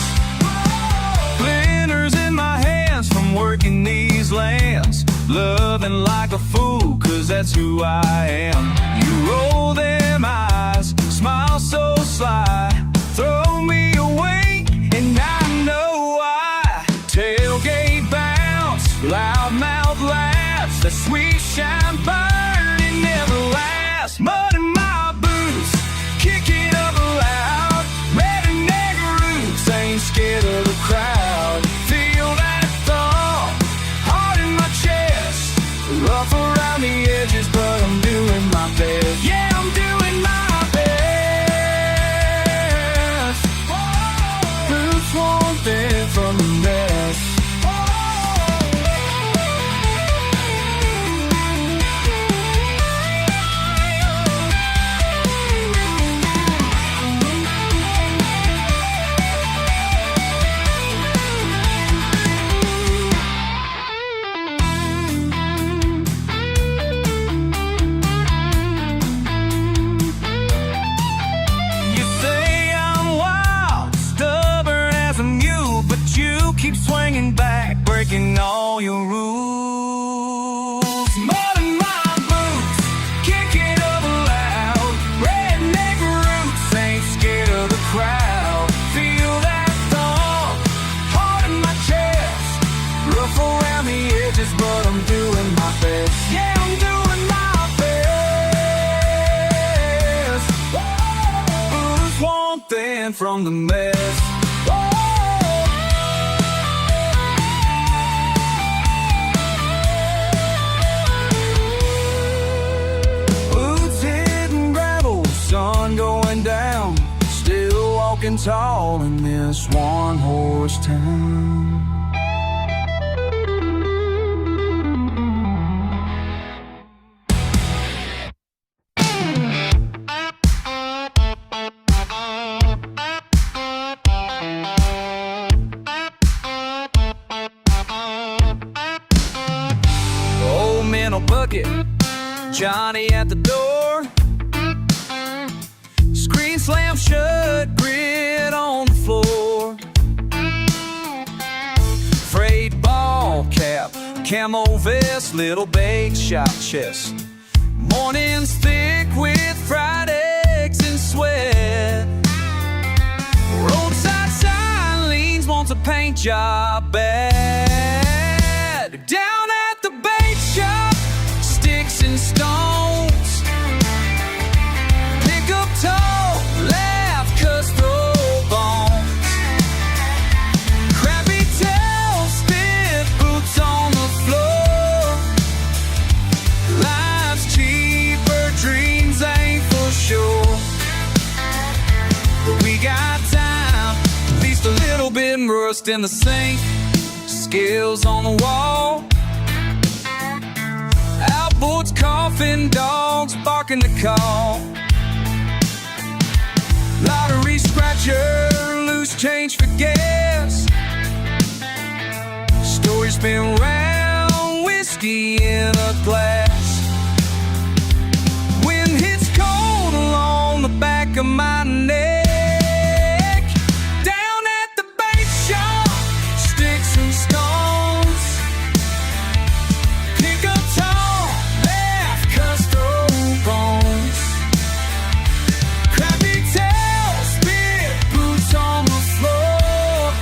Speaker 3: Splinters in my hands from working these lands. Loving like a fool, cause that's who I am. You roll them eyes, smile so sly. Throw me away, and I know why. Tailgate bounce, loudmouth laughs. The sweet shine burning never lasts. Mud in my boots, kick it up loud. Redneck roots, ain't scared of the crowd. Feel that thump, heart in my chest. Rough around the edges, but I'm doing my best. Yeah, I'm doing my best. Boots won't fit from the mess. Keep swinging back, breaking all your rules. Mud in my boots, kick it up loud. Redneck roots, ain't scared of the crowd. Feel that thump, heart in my chest. Rough around the edges, but I'm doing my best. Yeah, I'm doing my best. Boots won't thin from the mess. Sun going down, still walking tall in this one-horse town. Old mental bucket, Johnny at the door. Screen slam shut, grid on the floor. Frayed ball cap, camo vest, little bake shop chest. Mornings thick with fried eggs and sweat. Roadside sign leans, wants a paint job bad. Down at the bait shop, sticks and stones. Pick up tall, laugh, cuss, throw bones. Crappy tail, stiff boots on the floor. Life's cheaper, dreams ain't for sure. But we got time, at least a little bit, rust in the sink, skills on the wall. Billboards coughing, dogs barking the call. Lottery scratcher, loose change for gas. Stories spin round, whiskey in a glass. Wind hits cold along the back of my neck. Down at the bait shop, sticks and stones. Pick up tall, left cuss throw bones. Crappy tails, spit boots on the floor.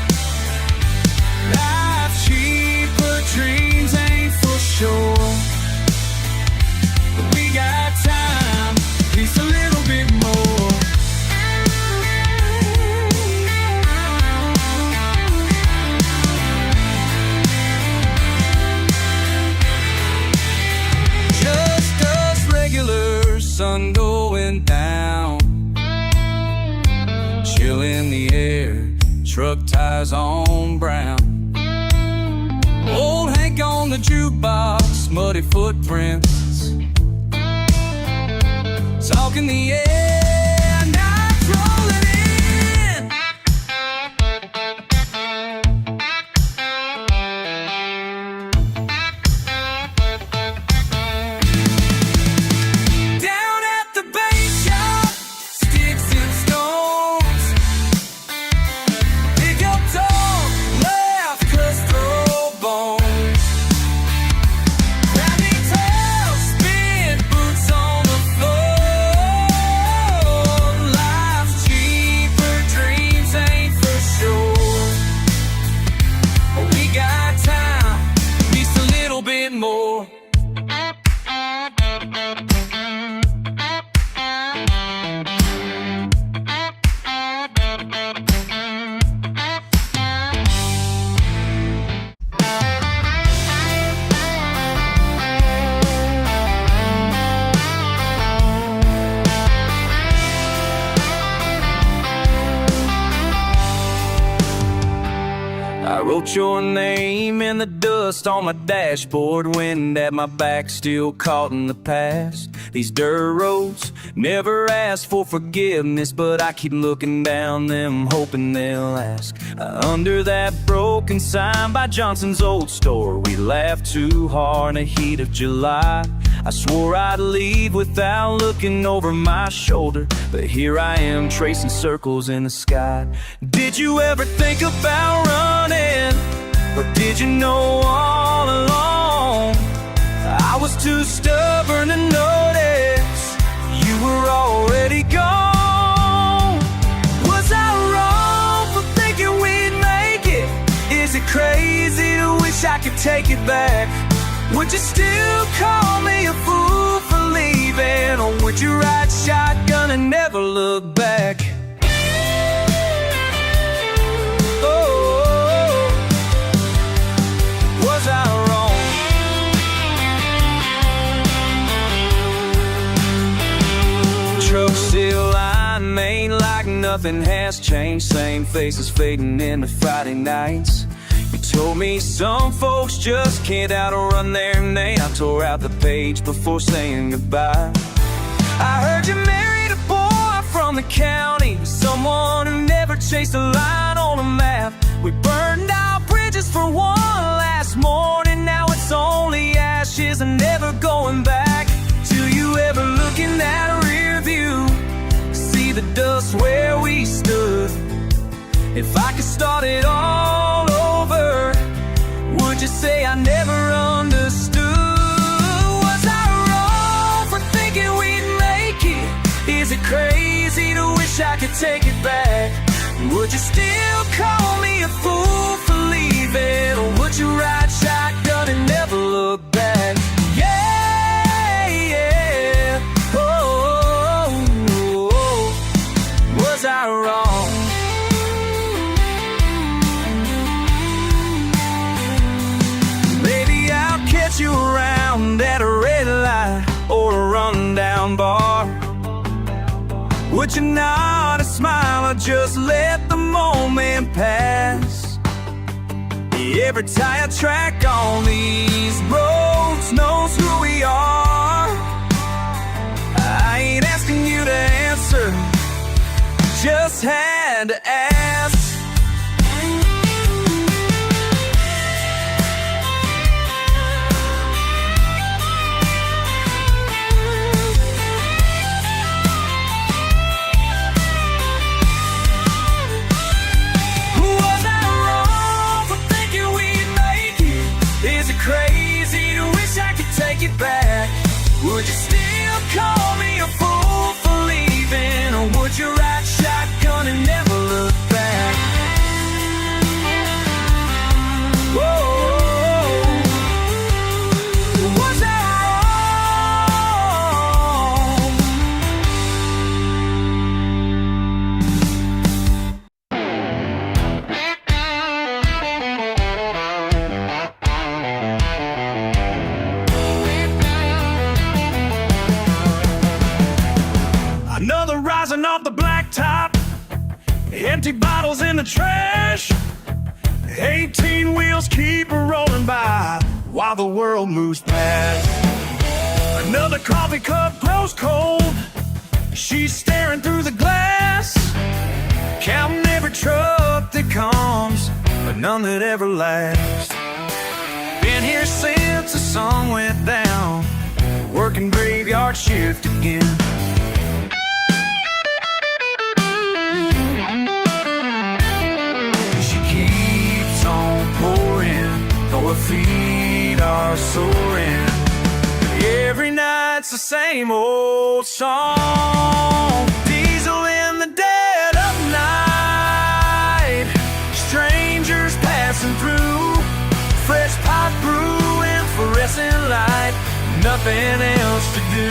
Speaker 3: Life's cheap, but dreams ain't for sure. But we got time, at least a little bit more. Just us regulars, sun going down. Chill in the air, truck tires on brown. Old Hank on the jukebox, muddy footprints. Talk in the air, knives rolling in. Down at the bait shop, sticks and stones. Pick up dog, left cuss throw bones. Rabbit tail, spin boots on the floor. Life's cheaper, dreams ain't for sure. But we got time, at least a little bit more. I wrote your name in the dust on my dashboard, wind at my back, still caught in the past. These dirt roads never ask for forgiveness, but I keep looking down them, hoping they'll ask. Under that broken sign by Johnson's old store, we laughed too hard in the heat of July. I swore I'd leave without looking over my shoulder, but here I am tracing circles in the sky. Did you ever think about running, or did you know all along? I was too stubborn to notice you were already gone. Was I wrong for thinking we'd make it? Is it crazy to wish I could take it back? Would you still call me a fool for leaving, or would you ride shotgun and never look back? Oh, was I wrong? Truck still line, ain't like nothing has changed. Same faces fading into Friday nights. You told me some folks just can't outrun their name. I tore out the page before saying goodbye. I heard you married a boy from the county, someone who never chased a line on a map. We burned our bridges for one last morning. Now it's only ashes and never going back. Do you ever look in that rear view, see the dust where we stood? If I could start it all over, would you say I never understood? Was I wrong for thinking we'd make it? Is it crazy to wish I could take it back? Would you still call me a fool for leaving, or would you ride shotgun and never look back? Yeah, yeah, oh, was I wrong? You around at a red light or a rundown bar. Would you nod a smile or just let the moment pass? Every tire track on these roads else knows who we are. I ain't asking you to answer, just had to ask. Was I wrong for thinking we'd make it? Is it crazy to wish I could take it back? Would you still call me a fool for leaving? Or would you ride shotgun and never look back? Whoa, was I Another rising off the blacktop, empty bottles in the trash. 18 wheels keep rolling by while the world moves past. Another coffee cup grows cold, she's staring through the glass, counting every truck that comes, but none that ever lasts. Been here since the sun went down, working graveyard shift again. Our feet are soaring. Every night's the same old song. Diesel in the dead of night, strangers passing through, fresh pot brewing, fluorescent light, nothing else to do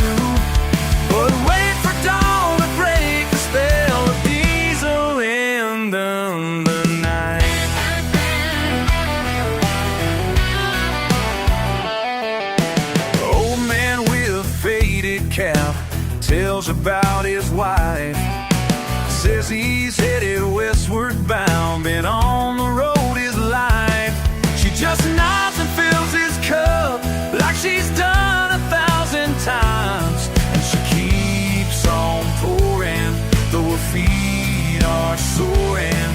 Speaker 3: but wait for dawn to break the spell of diesel in the night. Cap tells about his wife, says he's headed westward bound, been on the road his life. She just nods and fills his cup like she's done 1,000 times, and she keeps on pouring though her feet are soaring.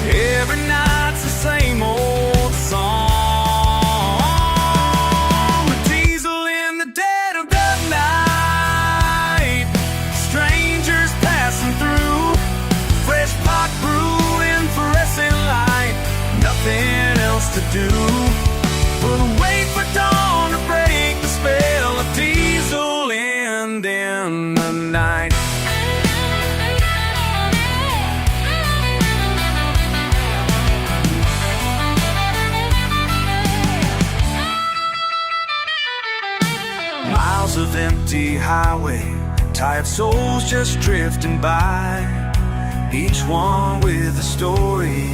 Speaker 3: Every night's the same old song. Nothing else to do but wait for dawn to break the spell of diesel in the night. Miles of empty highway, tired souls just drifting by, each one with a story,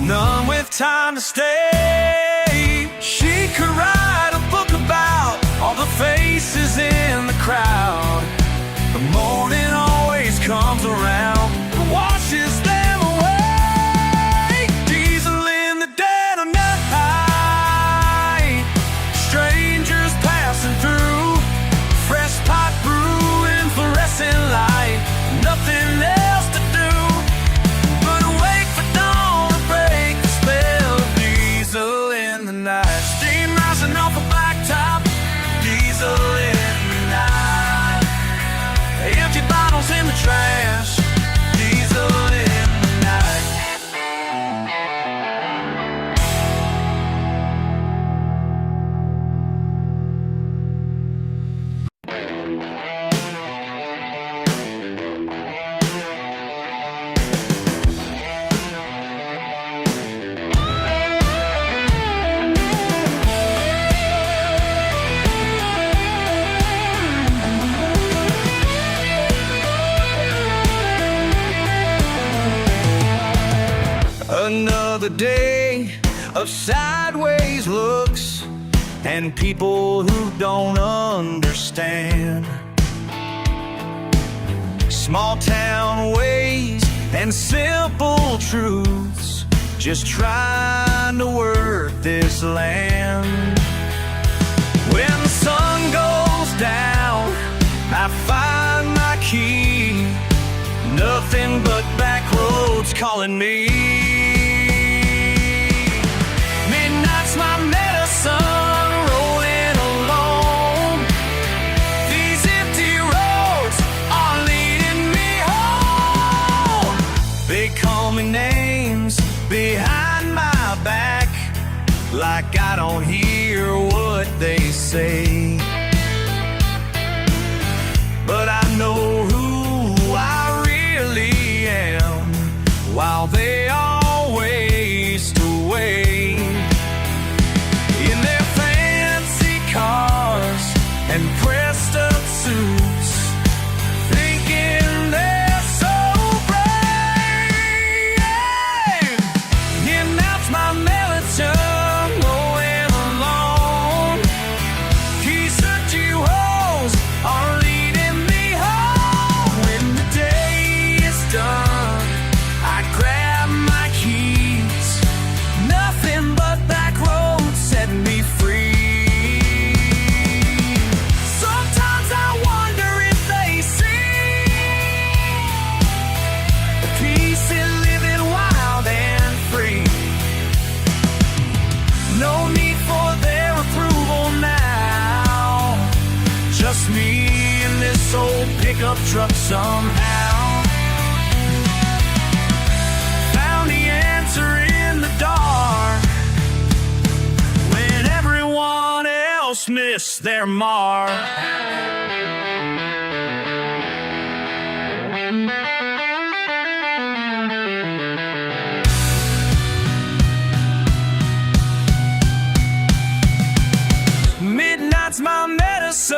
Speaker 3: none with time to stay. She could write a book about all the faces in the crowd. The morning always comes around and washes them away. Diesel in the dead of night, strangers passing through, fresh pot brewing, fluorescent light, nothing else to do but wait for dawn to break the spell of diesel in the night. Steam rising off a blacktop, diesel in the night. Empty bottles in the trash, diesel in the night. Another day of sideways looks and people who don't understand. Small town ways and simple truths, just trying to work this land. When down, I find my key. Nothing but back roads calling me. Midnight's my medicine, rolling alone. These empty roads are leading me home. They call me names behind my back, like I don't hear what they say. But I know who I really am, while they all waste away in their fancy cars and pressed up suits, thinking they're so brave. And that's my medicine, going alone. These dirty hoes are leading me home. When the day is done, I grab my keys. Nothing but back roads set me free. Sometimes I wonder if they see the peace in living wild and free. No need for their approval now, just me and this old pickup truck somehow. Found the answer in the dark, when everyone else missed their mark. Midnight's my medicine,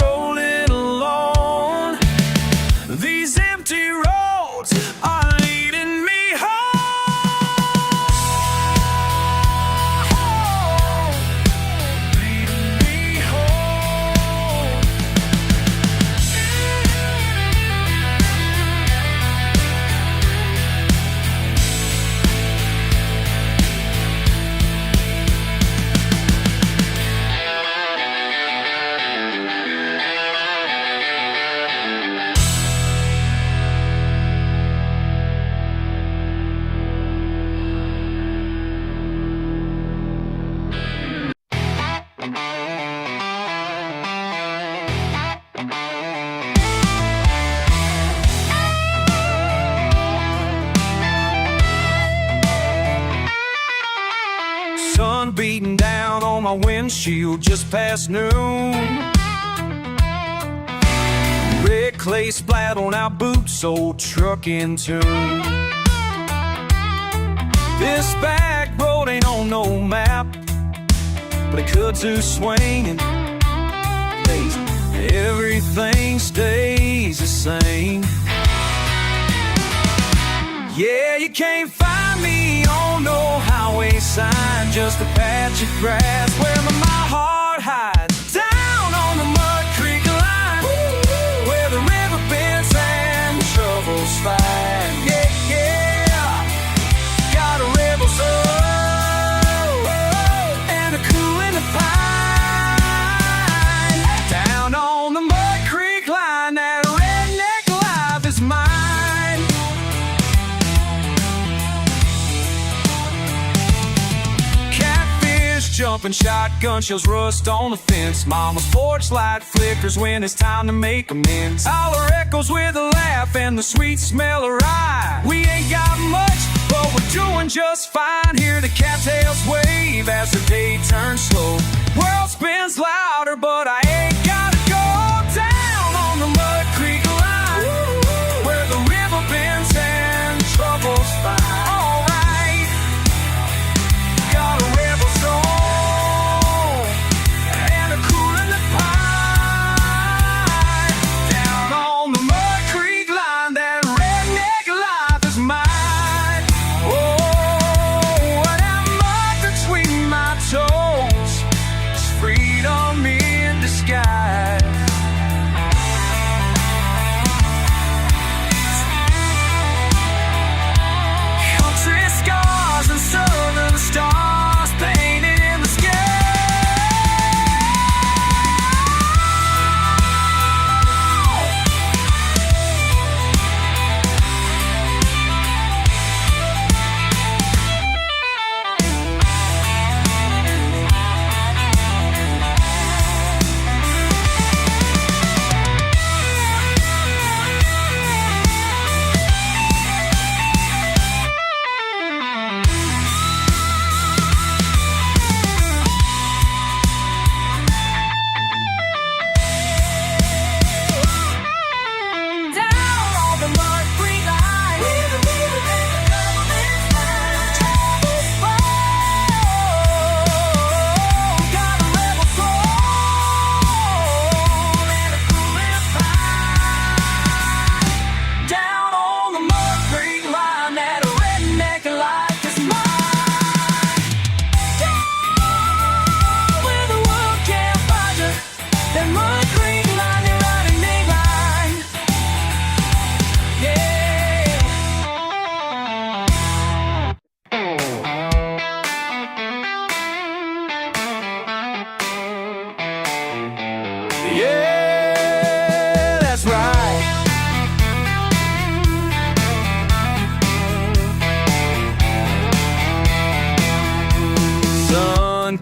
Speaker 3: rolling alone. These empty roads are leading me home. Leading me home. Sun beating down on my windshield just past noon. Red clay splat on our boots, old truck in tune. This back road ain't on no map, but it kudzu swinging. Everything stays the same. Yeah, you can't find me on no highway sign, just a patch of grass where my heart hides. Down on the Mud Creek line, where the river bends and troubles fight. Yeah, yeah, got a rebel soul and a cool in the pine. Down on the Mud Creek line, that redneck life is mine. Jumping shotgun shells rust on the fence. Mama's porch light flickers when it's time to make amends. Holler echoes with a laugh and the sweet smell of rye. We ain't got much, but we're doing just fine. Hear the cattails wave as the day turns slow. World spins louder, but I ain't gotta go. Down on the Mud Creek line, where the river bends and troubles find. Alright, got a rebel soul. Sky.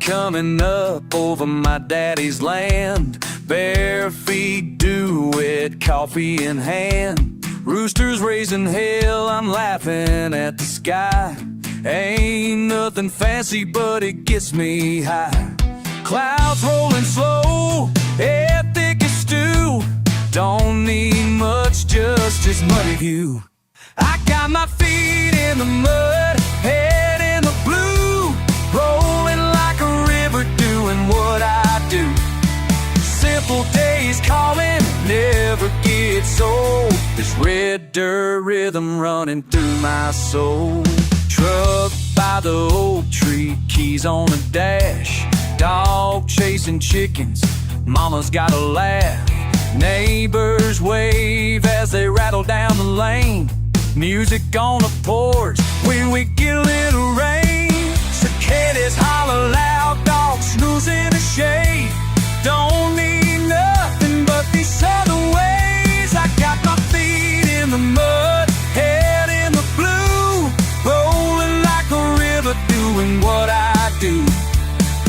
Speaker 3: coming up over my daddy's land. Bare feet, do-it, coffee in hand. Roosters raising hell, I'm laughing at the sky. Ain't nothing fancy, but it gets me high. Clouds rolling slow, air thick as stew. Don't need much, just this muddy view. I got my feet in the mud, head in the blue, rolling like a river, doing what I do. Simple days calling, never gets old. This red dirt rhythm running through my soul. Truck by the oak tree, keys on the dash. Dog chasing chickens, mama's got a laugh. Neighbors wave as they rattle down the lane. Music on the porch when we get a little rain. Cicadas holler loud, dogs snooze in the shade. Don't need nothing but these other ways. I got my feet in the mud, head in the blue, rolling like a river, doing what I do.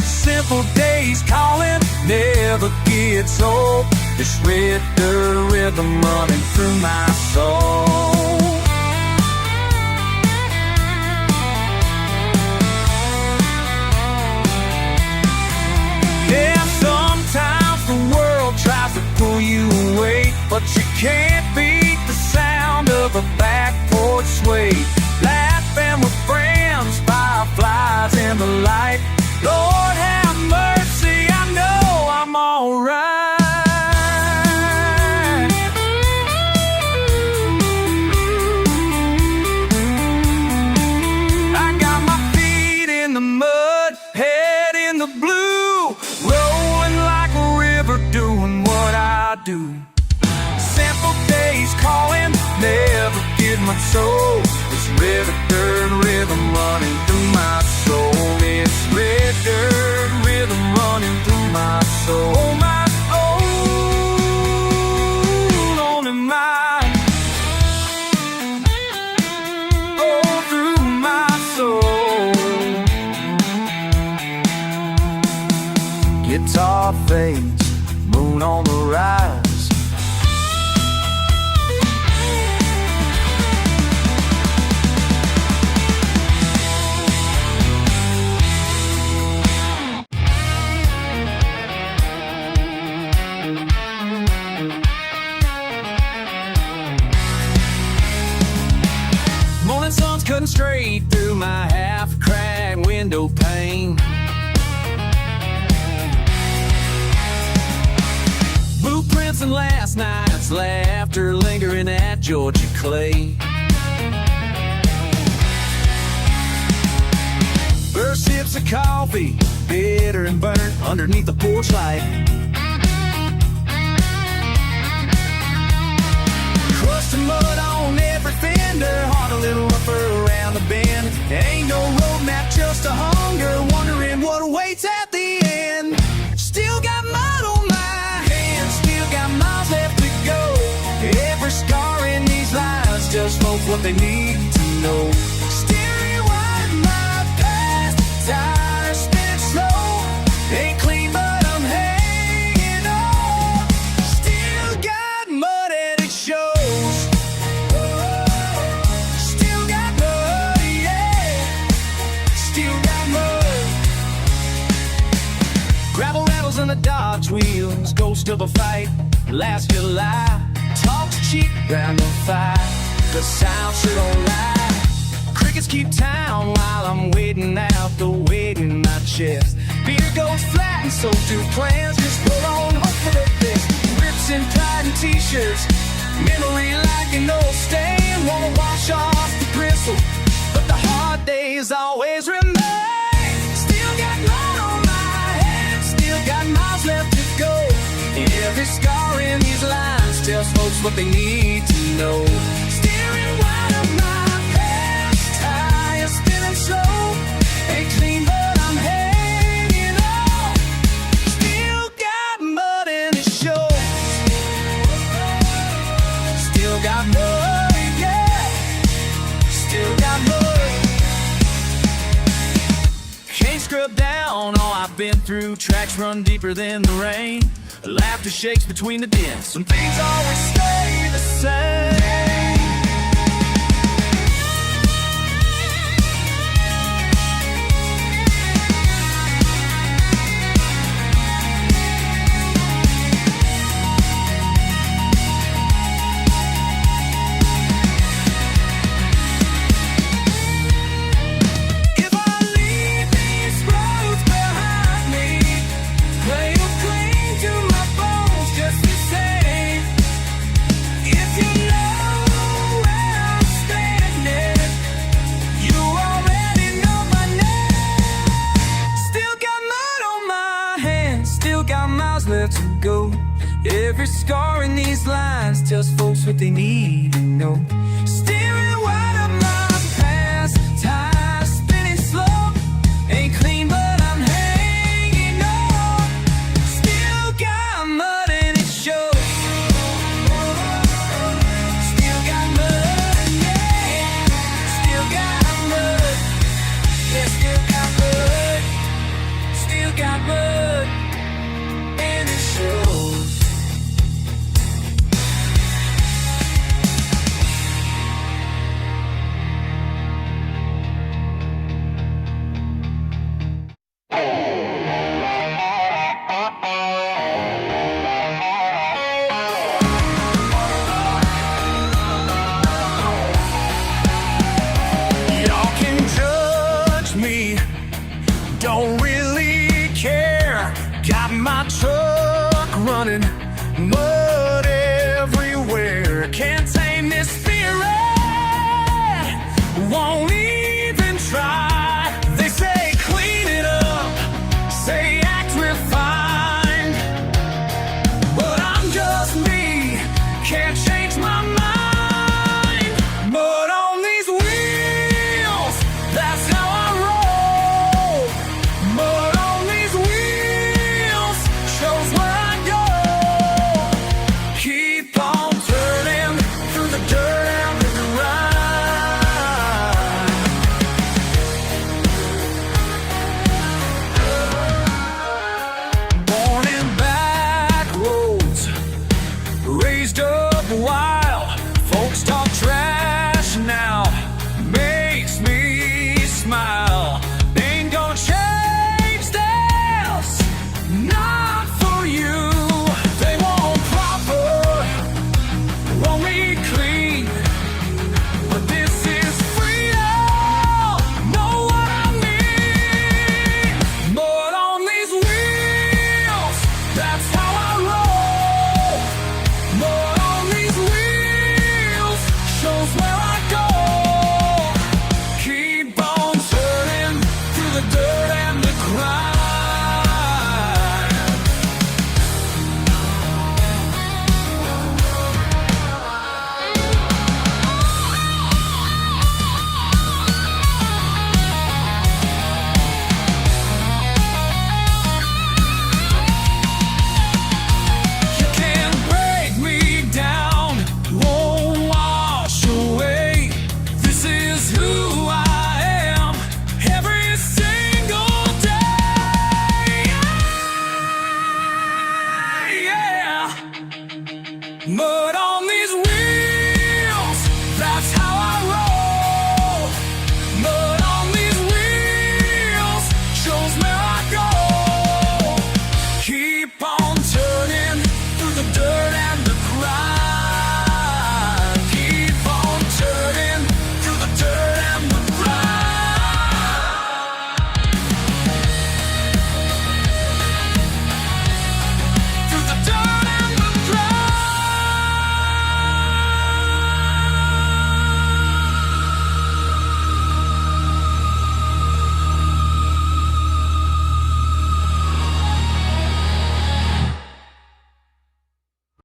Speaker 3: Simple days calling, never gets old. This red dirt rhythm running through my soul. Yeah, sometimes the world tries to pull you away, but you can't beat the sound of a back porch sway. Laughing with friends, fireflies in the light. Lord have mercy, I know I'm alright. I got my feet in the mud, head in the blue, rolling like a river, doing what I do. Simple days calling, never get much soul. This red dirt rhythm running through my soul. It's red dirt rhythm running through my soul. Oh, my own, only mine. Oh, through my soul. Guitar fades, moon on the rise. Morning sun's cutting straight through my half-cracked window pane. Blueprints and last night's laughter lingering at Georgia clay. First sips of coffee, bitter and burnt underneath the porch light. Crust and mud on every fender, heart a little rougher around the bend. Ain't no road map, just a hunger, wondering what awaits at the end. Still got mud on my hands, still got miles left to go. Every scar in these lines just knows what they need to know. Still rewind my past, tires spinning slow. Ain't clean but I'm hanging on. Still got mud and it shows. Still got mud, yeah. Still got mud. Gravel rattles on the Dodge wheels, ghost of a fight last July. Talks cheap round the fire, the sound sure don't lie. Crickets keep time while I'm waiting out the weight in my chest. Beer goes flat and so do plans, just pull on hope for the best. Rips and pride and t-shirts, memory like an old stain. Wanna wash off the bristle, but the hard days always remain. Still got mud on my head, still got miles left to go. Every scar in these lines tells folks what they need to know. Steering wide of my past, tires spinning slow. Ain't clean but I'm hanging on. Still got mud and it shows. Still got mud, yeah. Still got mud. Can't scrub rubbed down. Oh, I've been through tracks run deeper than the rain. Laughter shakes between the dents. Some things always stay the same. Left to go. Every scar in these lines tells folks what they need to know. Steering wide up my past, tires spinning slow. Ain't clean, but I'm hanging on. Still got mud and it shows. Still got mud, yeah. Still got mud. Yeah, still got mud. Still got mud.
Speaker 1: Don't really care. Got my truck running, mud everywhere. Can't tame this spirit, won't even try. They say clean it up, say act refined, but I'm just me, can't change my mind. Mud on these wheels, that's how I roll. Mud on these wheels shows where I go. Keep on turning through the dirt and the grind. Born in back roads, raised up wild. Folks talk trash.